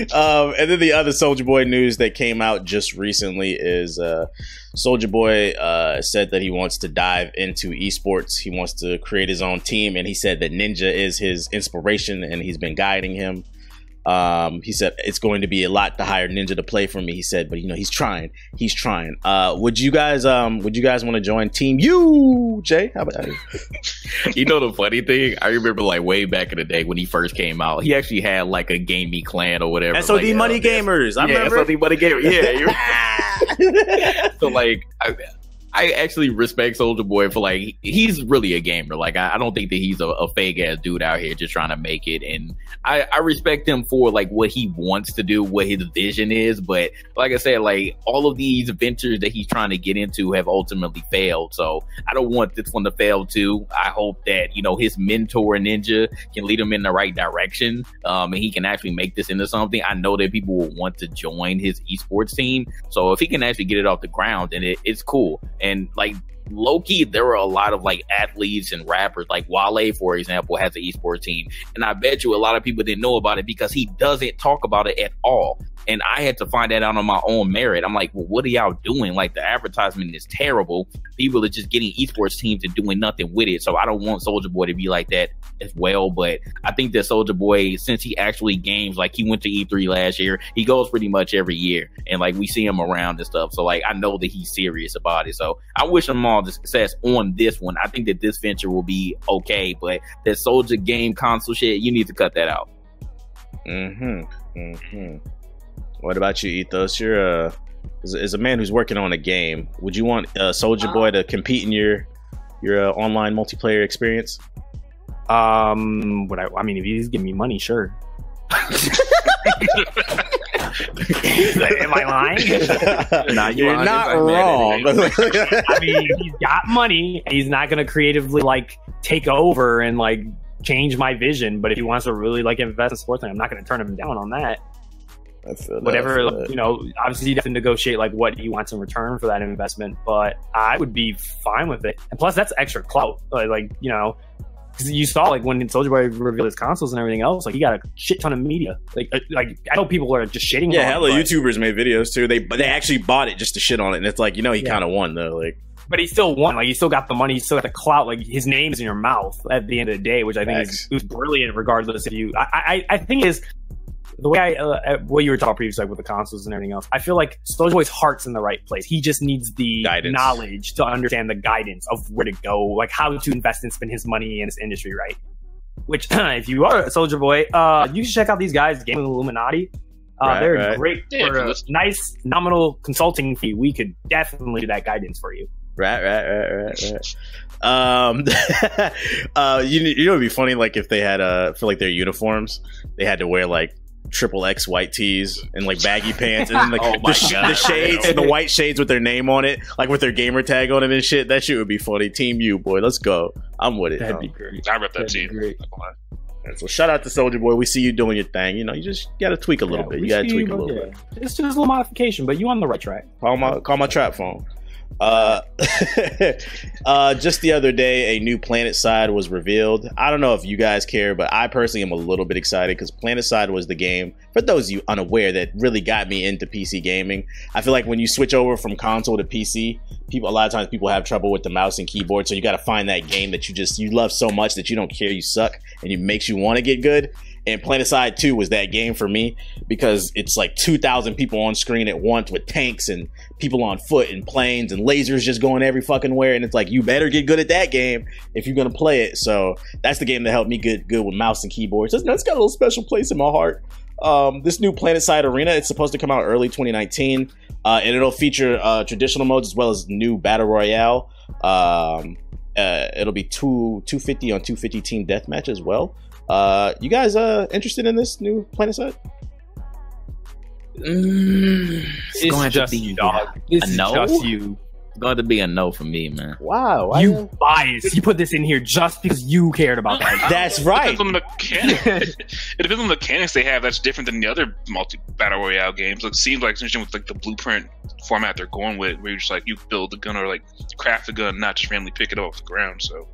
[SPEAKER 1] then the other Soulja Boy news that came out just recently is Soulja Boy said that he wants to dive into esports. He wants to create his own team, and he said that Ninja is his inspiration, and he's been guiding him. He said it's going to be a lot to hire Ninja to play for me. He said, but he's trying. He's trying. Would you guys want to join Team U? Jay, how about you?
[SPEAKER 2] The funny thing, I remember like way back in the day when he first came out, he actually had like a gaming clan or whatever.
[SPEAKER 1] SOD Money Gamers. I remember.
[SPEAKER 2] SOD Money Gamers. Yeah. So like, I actually respect Soulja Boy for like, he's really a gamer. Like, I don't think that he's a fake ass dude out here just trying to make it. And I respect him for like what he wants to do, what his vision is. But like I said, like all of these ventures that he's trying to get into have ultimately failed. So I don't want this one to fail too. I hope that, his mentor Ninja can lead him in the right direction. And he can actually make this into something. I know that people will want to join his esports team. So if he can actually get it off the ground, then it's cool. And like low-key, there are a lot of like athletes and rappers, like Wale, for example, has an esports team. And I bet you a lot of people didn't know about it because he doesn't talk about it at all. And I had to find that out on my own merit. I'm like, well, what are y'all doing? Like, the advertisement is terrible. People are just getting esports teams and doing nothing with it. So I don't want Soulja Boy to be like that as well. But I think that Soulja Boy, since he actually games, like he went to E3 last year, he goes pretty much every year. And like we see him around and stuff. So like I know that he's serious about it. So I wish him all the success on this one. I think that this venture will be okay. But that Soulja game console shit, you need to cut that out.
[SPEAKER 1] What about you, Ethos? You're as a man who's working on a game, would you want Soulja Boy to compete in your online multiplayer experience?
[SPEAKER 3] I mean, if he's giving me money, sure. Am I lying?
[SPEAKER 1] Nah, you're not wrong.
[SPEAKER 3] I mean, he's got money. He's not going to creatively like take over and like change my vision. But if he wants to really like invest in sports, I'm not going to turn him down on that. Whatever, obviously you have to negotiate like what he wants in return for that investment, but I would be fine with it. And plus, that's extra clout. Like because you saw like when Soulja Boy revealed his consoles and everything else, like he got a shit ton of media. Like I know people are just shitting.
[SPEAKER 1] Yeah, hella YouTubers made videos too. They actually bought it just to shit on it, and it's like he kind of won though. Like,
[SPEAKER 3] but he still won. Like he still got the money. He still got the clout. Like his name is in your mouth at the end of the day, which I think is brilliant. Regardless if you, I think is. The way what you were talking previously, like with the consoles and everything else, I feel like Soulja Boy's heart's in the right place. He just needs the knowledge to understand the guidance of where to go, like how to invest and spend his money in this industry, right? Which, if you are a Soulja Boy, you should check out these guys, Gaming Illuminaughty. They're great for a nice nominal consulting fee. We could definitely do that guidance for you.
[SPEAKER 1] Right. It'd be funny, like if they had for like their uniforms, they had to wear like XXX white tees and like baggy pants, and then like the shades and the white shades with their name on it, like with their gamer tag on it and shit. That shit would be funny. Team U, boy, let's go. I'm with it.
[SPEAKER 3] That'd be great.
[SPEAKER 4] I rep that team.
[SPEAKER 1] So shout out to Soulja Boy. We see you doing your thing. You just gotta tweak a little bit. You gotta tweak a little bit.
[SPEAKER 3] It's just a little modification, but you on the right track.
[SPEAKER 1] Call my trap phone. Just the other day, a new Planetside was revealed. I don't know if you guys care, but I personally am a little bit excited because Planetside was the game, for those of you unaware, that really got me into PC gaming. I feel like when you switch over from console to PC, a lot of times people have trouble with the mouse and keyboard, so you got to find that game that you love so much that you don't care you suck, and it makes you want to get good. And Planetside 2 was that game for me because it's like 2,000 people on screen at once with tanks and people on foot and planes and lasers just going every fucking where. And it's like, you better get good at that game if you're going to play it. So that's the game that helped me get good with mouse and keyboard. So it's got a little special place in my heart. This new Planetside Arena, it's supposed to come out early 2019, and it'll feature traditional modes as well as new Battle Royale. It'll be 250 on 250 team deathmatch as well. You guys interested in this new Planetside?
[SPEAKER 2] It's going to be
[SPEAKER 3] dog. This is
[SPEAKER 2] no?
[SPEAKER 3] just you.
[SPEAKER 2] It's going to be a no for me, man.
[SPEAKER 1] Wow.
[SPEAKER 3] You biased. You put this in here just because you cared about that.
[SPEAKER 1] That's right.
[SPEAKER 4] It depends on the mechanics they have. That's different than the other multi-battle royale games. It seems like with like the blueprint format they're going with, where you just like you build the gun or like craft the gun, not just randomly pick it off the ground. So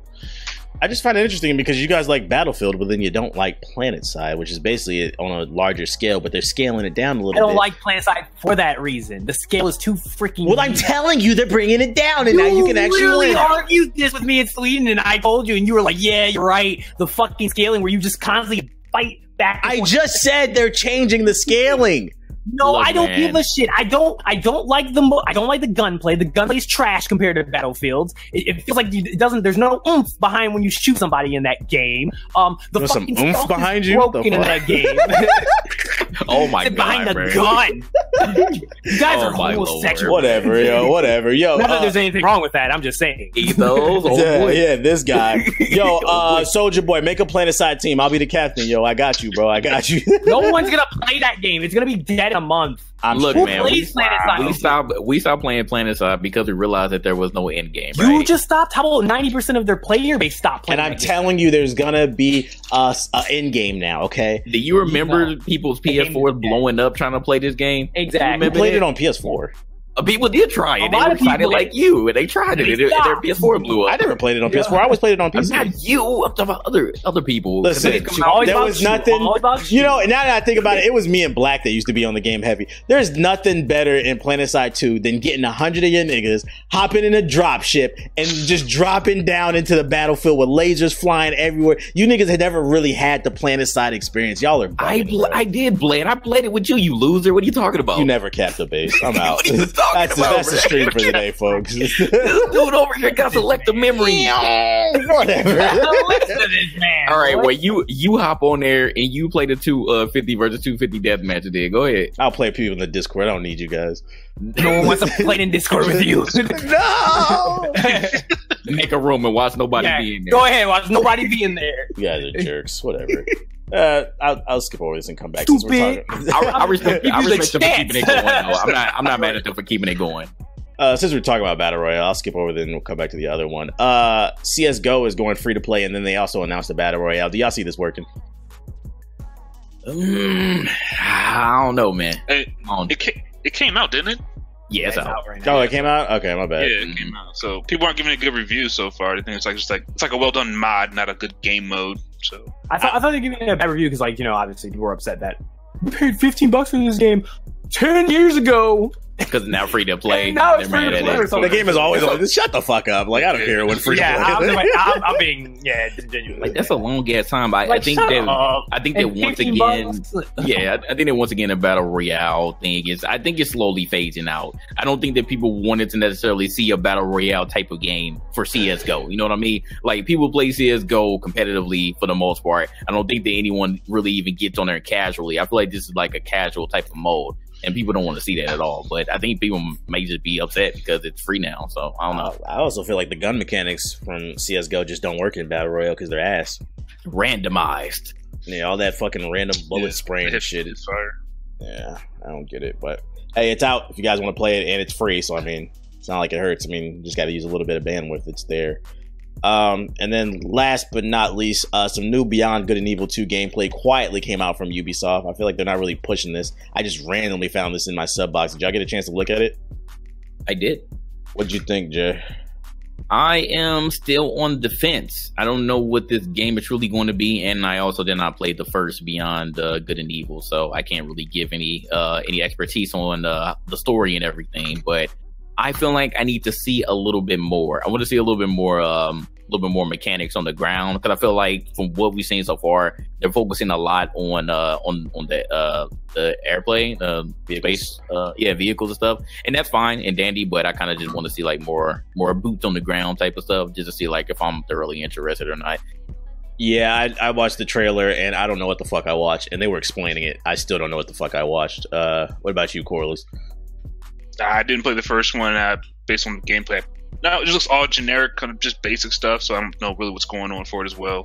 [SPEAKER 1] I just find it interesting because you guys like Battlefield, but then you don't like Planetside, which is basically on a larger scale, but they're scaling it down a little bit.
[SPEAKER 3] I don't like Planetside for that reason. The scale is too freaking.
[SPEAKER 1] Well, I'm telling you, they're bringing it down, and now you can actually
[SPEAKER 3] really
[SPEAKER 1] win.
[SPEAKER 3] argued this with me in Sweden, and I told you, and you were like, "Yeah, you're right." The fucking scaling where you just constantly fight back.
[SPEAKER 1] I just said they're changing the scaling.
[SPEAKER 3] No,
[SPEAKER 2] Look,
[SPEAKER 3] I don't
[SPEAKER 2] man.
[SPEAKER 3] give a shit. I don't like I don't like the gunplay. The gunplay is trash compared to Battlefields. It feels like it doesn't. There's no oomph behind when you shoot somebody in that game. The
[SPEAKER 1] There's some
[SPEAKER 3] fucking
[SPEAKER 1] oomph
[SPEAKER 3] stealth
[SPEAKER 1] behind
[SPEAKER 3] is
[SPEAKER 1] you?
[SPEAKER 3] broken
[SPEAKER 1] The
[SPEAKER 3] in
[SPEAKER 1] fuck?
[SPEAKER 3] that game.
[SPEAKER 2] Oh my
[SPEAKER 3] Behind
[SPEAKER 2] god,
[SPEAKER 3] the
[SPEAKER 2] man.
[SPEAKER 3] gun. You guys
[SPEAKER 2] Oh
[SPEAKER 3] are
[SPEAKER 2] my
[SPEAKER 3] homosexual.
[SPEAKER 1] Whatever, yo.
[SPEAKER 3] Not that there's anything wrong with that. I'm just saying.
[SPEAKER 2] Ethos, oh boy.
[SPEAKER 1] Yeah, this guy. Yo, Soulja Boy, make a Planetside team. I'll be the captain, yo. I got you, bro. I got you.
[SPEAKER 3] No one's gonna play that game. It's gonna be dead in a month.
[SPEAKER 2] Look,
[SPEAKER 3] Who
[SPEAKER 2] man,
[SPEAKER 3] plays Planetside?
[SPEAKER 2] we stopped playing Planetside because we realized that there was no end game.
[SPEAKER 3] You
[SPEAKER 2] Right?
[SPEAKER 3] just stopped. How about 90% of their player base stopped playing?
[SPEAKER 1] And I'm
[SPEAKER 3] that game?
[SPEAKER 1] telling you, there's gonna be a end game now, okay?
[SPEAKER 2] Do you remember people's PS4s blowing up trying to play this game?
[SPEAKER 3] Exactly.
[SPEAKER 1] I
[SPEAKER 2] Remember
[SPEAKER 1] played
[SPEAKER 2] that?
[SPEAKER 1] it on PS4.
[SPEAKER 2] People did try it.
[SPEAKER 3] A
[SPEAKER 2] They
[SPEAKER 3] lot
[SPEAKER 2] were
[SPEAKER 3] of
[SPEAKER 2] excited
[SPEAKER 3] people
[SPEAKER 2] like you, and they tried it.
[SPEAKER 3] They
[SPEAKER 2] And their
[SPEAKER 3] stopped.
[SPEAKER 2] PS4 blew
[SPEAKER 1] I
[SPEAKER 2] up.
[SPEAKER 1] never played it on PS4. I always played it on
[SPEAKER 2] I'm
[SPEAKER 1] PC.
[SPEAKER 2] not you. I'm talking about other people.
[SPEAKER 1] Listen,
[SPEAKER 3] It's always
[SPEAKER 1] there
[SPEAKER 3] about
[SPEAKER 1] was
[SPEAKER 3] you.
[SPEAKER 1] nothing.
[SPEAKER 3] Always about
[SPEAKER 1] You know, now that I think about it, it was me and Black that used to be on the game heavy. There's nothing better in Planetside 2 than getting 100 of your niggas, hopping in a drop ship, and just dropping down into the battlefield with lasers flying everywhere. You niggas had never really had the Planetside experience. Y'all are bugging, bro.
[SPEAKER 2] I did play it. I played it with you, you loser. What are you talking about?
[SPEAKER 1] You never capped the base. I'm out.
[SPEAKER 2] What are you talking
[SPEAKER 1] That's
[SPEAKER 2] about,
[SPEAKER 1] the
[SPEAKER 2] bro?
[SPEAKER 1] stream for the day, folks.
[SPEAKER 2] This dude over here got selective memory.
[SPEAKER 1] Whatever.
[SPEAKER 3] Listen to this man.
[SPEAKER 2] All right,
[SPEAKER 3] boy.
[SPEAKER 2] well, you hop on there and you play the 250 versus 250 death match today. Go ahead.
[SPEAKER 1] I'll play people in the Discord. I don't need you guys.
[SPEAKER 3] No one wants to play in Discord with you.
[SPEAKER 1] No.
[SPEAKER 2] Make a room and watch nobody
[SPEAKER 3] Yeah,
[SPEAKER 2] be in there.
[SPEAKER 3] go ahead. Watch nobody be in there.
[SPEAKER 1] You guys are jerks. Whatever. I'll skip over this and come back. Since we're
[SPEAKER 3] Stupid.
[SPEAKER 1] talking.
[SPEAKER 2] I respect them for
[SPEAKER 3] Give you the
[SPEAKER 2] keeping it going. Though. I'm not mad at them for keeping it going.
[SPEAKER 1] Since we're talking about Battle Royale, I'll skip over then we'll come back to the other one. CSGO is going free to play, and then they also announced the Battle Royale. Do y'all see this working?
[SPEAKER 2] I don't know, man.
[SPEAKER 4] It came out, didn't it?
[SPEAKER 2] Yeah, it's out.
[SPEAKER 3] right now.
[SPEAKER 1] Oh, it came out? Okay, my bad.
[SPEAKER 4] Yeah, it came out. So people aren't giving it good reviews so far. I think it's like a well done mod, not a good game mode. So
[SPEAKER 3] I thought they were giving it a bad review because, like, you know, obviously people were upset that we paid $15 for this game 10 years ago.
[SPEAKER 2] Because it's now free to play.
[SPEAKER 3] And now it's
[SPEAKER 2] They're
[SPEAKER 3] free
[SPEAKER 2] mad
[SPEAKER 3] to
[SPEAKER 2] at
[SPEAKER 3] play.
[SPEAKER 2] it.
[SPEAKER 3] So
[SPEAKER 1] The game is always on. Shut the fuck up. Like, I don't care when free to
[SPEAKER 3] Yeah,
[SPEAKER 1] play.
[SPEAKER 3] I'm being genuinely.
[SPEAKER 2] Like, that's a long ass time. I think
[SPEAKER 3] shut
[SPEAKER 2] that
[SPEAKER 3] up.
[SPEAKER 2] I think that
[SPEAKER 3] And
[SPEAKER 2] once
[SPEAKER 3] 15
[SPEAKER 2] again,
[SPEAKER 3] bucks?
[SPEAKER 2] yeah, I think that once again the battle royale thing is. I think it's slowly phasing out. I don't think that people wanted to necessarily see a battle royale type of game for CS:GO. You know what I mean? Like, people play CS:GO competitively for the most part. I don't think that anyone really even gets on there casually. I feel like this is like a casual type of mode. And people don't want to see that at all. But I think people may just be upset because it's free now. So I don't know.
[SPEAKER 1] I also feel like the gun mechanics from CSGO just don't work in Battle Royale because they're ass.
[SPEAKER 2] Randomized.
[SPEAKER 1] Yeah, all that fucking random bullet spraying and shit.
[SPEAKER 4] It's fire.
[SPEAKER 1] Yeah, I don't get it. But hey, it's out if you guys want to play it, and it's free. So I mean, it's not like it hurts. I mean, you just got to use a little bit of bandwidth. It's there. And then last but not least, some new Beyond Good and Evil 2 gameplay quietly came out from Ubisoft. I feel like they're not really pushing this. I just randomly found this in my sub box. Did y'all get a chance to look at it?
[SPEAKER 2] I did.
[SPEAKER 1] What'd you think, Jay?
[SPEAKER 2] I am still on the fence. I don't know what this game is truly going to be, and I also did not play the first Beyond Good and Evil, so I can't really give any expertise on the story and everything. But I feel like I need to see a little bit more. I want to see a little bit more mechanics on the ground, because I feel like from what we've seen so far, they're focusing a lot on the airplane, space, vehicles and stuff, and that's fine and dandy. But I kind of just want to see like more boots on the ground type of stuff, just to see like if I'm thoroughly interested or not.
[SPEAKER 1] Yeah, I watched the trailer and I don't know what the fuck I watched, and they were explaining it. I still don't know what the fuck I watched. What about you, Corliss?
[SPEAKER 4] I didn't play the first one based on the gameplay. No, it just looks all generic, kind of just basic stuff. So I don't know really what's going on for it as well.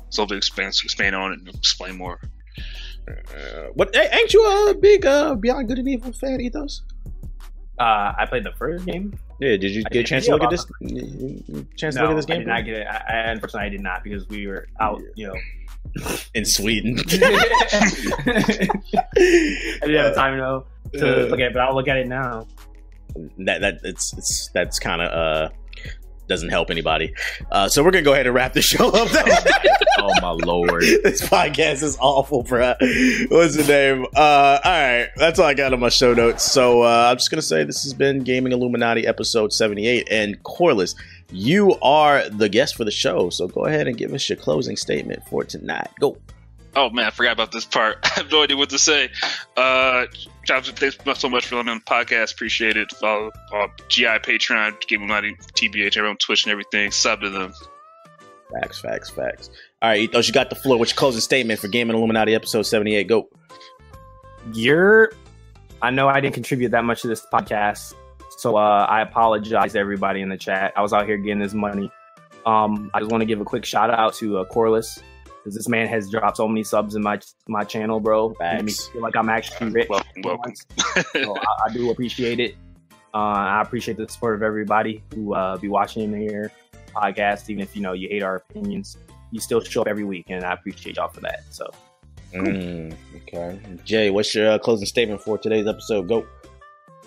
[SPEAKER 4] So to expand on it and explain more.
[SPEAKER 1] What ain't you a big Beyond Good and Evil fan, Ethos?
[SPEAKER 3] I played the first game.
[SPEAKER 1] Yeah, did you get a chance to look at this?
[SPEAKER 3] No, I did not get it. Unfortunately, I did not because we were out,
[SPEAKER 1] in Sweden.
[SPEAKER 3] I didn't have time to look at it, but I'll look at it now.
[SPEAKER 1] That's kind of doesn't help anybody. So we're gonna go ahead and wrap the show up.
[SPEAKER 2] Oh my lord,
[SPEAKER 1] this podcast is awful, bro. What's the name? All right, that's all I got on my show notes. So I'm just gonna say this has been Gaming Illuminati episode 78, and Corliss, you are the guest for the show. So go ahead and give us your closing statement for tonight. Go.
[SPEAKER 4] Oh man, I forgot about this part. I have no idea what to say. Thanks so much for letting me on the podcast. Appreciate it. Follow GI, Patreon, Gaming Illuminati, TBH, everyone, Twitch and everything. Sub to them.
[SPEAKER 1] Facts. All right, Ethos, you got the floor. What's your closing statement for Gaming Illuminati episode 78? Go.
[SPEAKER 3] I know I didn't contribute that much to this podcast, so I apologize to everybody in the chat. I was out here getting this money. I just want to give a quick shout out to Corliss, because this man has dropped so many subs in my channel, bro. Made me feel like I'm actually rich.
[SPEAKER 4] Welcome.
[SPEAKER 3] So I do appreciate it. I appreciate the support of everybody who be watching here podcast, even if you hate our opinions. You still show up every week, and I appreciate y'all for that. So,
[SPEAKER 1] okay, Jay, what's your closing statement for today's episode? Go.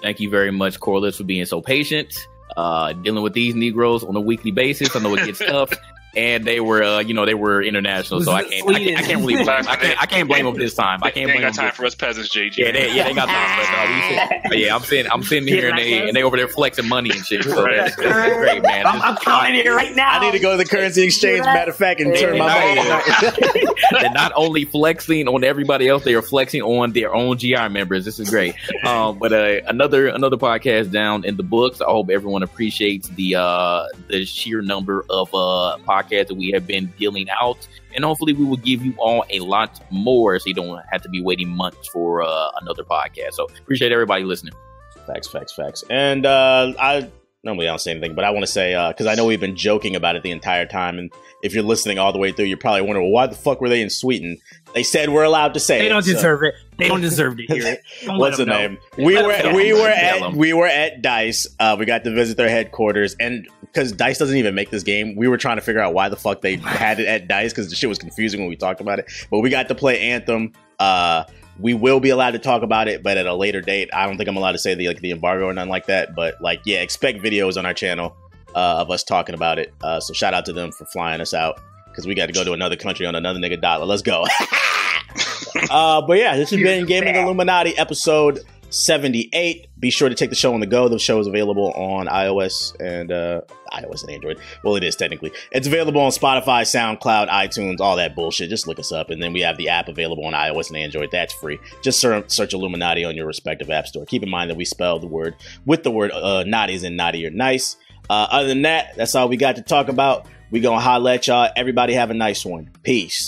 [SPEAKER 2] Thank you very much, Corliss, for being so patient. Dealing with these Negroes on a weekly basis. I know it gets tough. And they were, they were international, so I can't really blame. I can't blame them this time. I can't blame them.
[SPEAKER 4] They got time for us peasants, JG.
[SPEAKER 2] Yeah, they got time for us. I'm sitting here and they over there flexing money and shit. So that's great, man.
[SPEAKER 3] I'm counting it right now.
[SPEAKER 1] I need to go to the currency exchange, matter of fact, and turn my money.
[SPEAKER 2] They're not only flexing on everybody else, they are flexing on their own GI members. This is great. But another podcast down in the books. I hope everyone appreciates the sheer number of podcasts that we have been dealing out, and hopefully we will give you all a lot more, so you don't have to be waiting months for another podcast. So appreciate everybody listening.
[SPEAKER 1] Facts. And I normally don't say anything, but I want to say, because I know we've been joking about it the entire time, and if you're listening all the way through, you're probably wondering, well, why the fuck were they in Sweden? They said we're allowed to say
[SPEAKER 3] they don't deserve it. They don't deserve to hear it.
[SPEAKER 1] What's the name? We were at DICE. We got to visit their headquarters, and because DICE doesn't even make this game, we were trying to figure out why the fuck they had it at DICE, because the shit was confusing when we talked about it. But we got to play Anthem. We will be allowed to talk about it, but at a later date. I don't think I'm allowed to say the embargo or nothing like that. But expect videos on our channel of us talking about it. So shout out to them for flying us out, because we got to go to another country on another nigga dollar. Let's go. But yeah, this has been Gaming Illuminati episode 78. Be sure to take the show on the go. The show is available on iOS and Android. Well, it is technically. It's available on Spotify, SoundCloud, iTunes, all that bullshit. Just look us up. And then we have the app available on iOS and Android. That's free. Just search Illuminati on your respective app store. Keep in mind that we spell the word with the word naughty as in naughty or nice. Other than that, that's all we got to talk about. We gonna holla at y'all. Everybody have a nice one. Peace.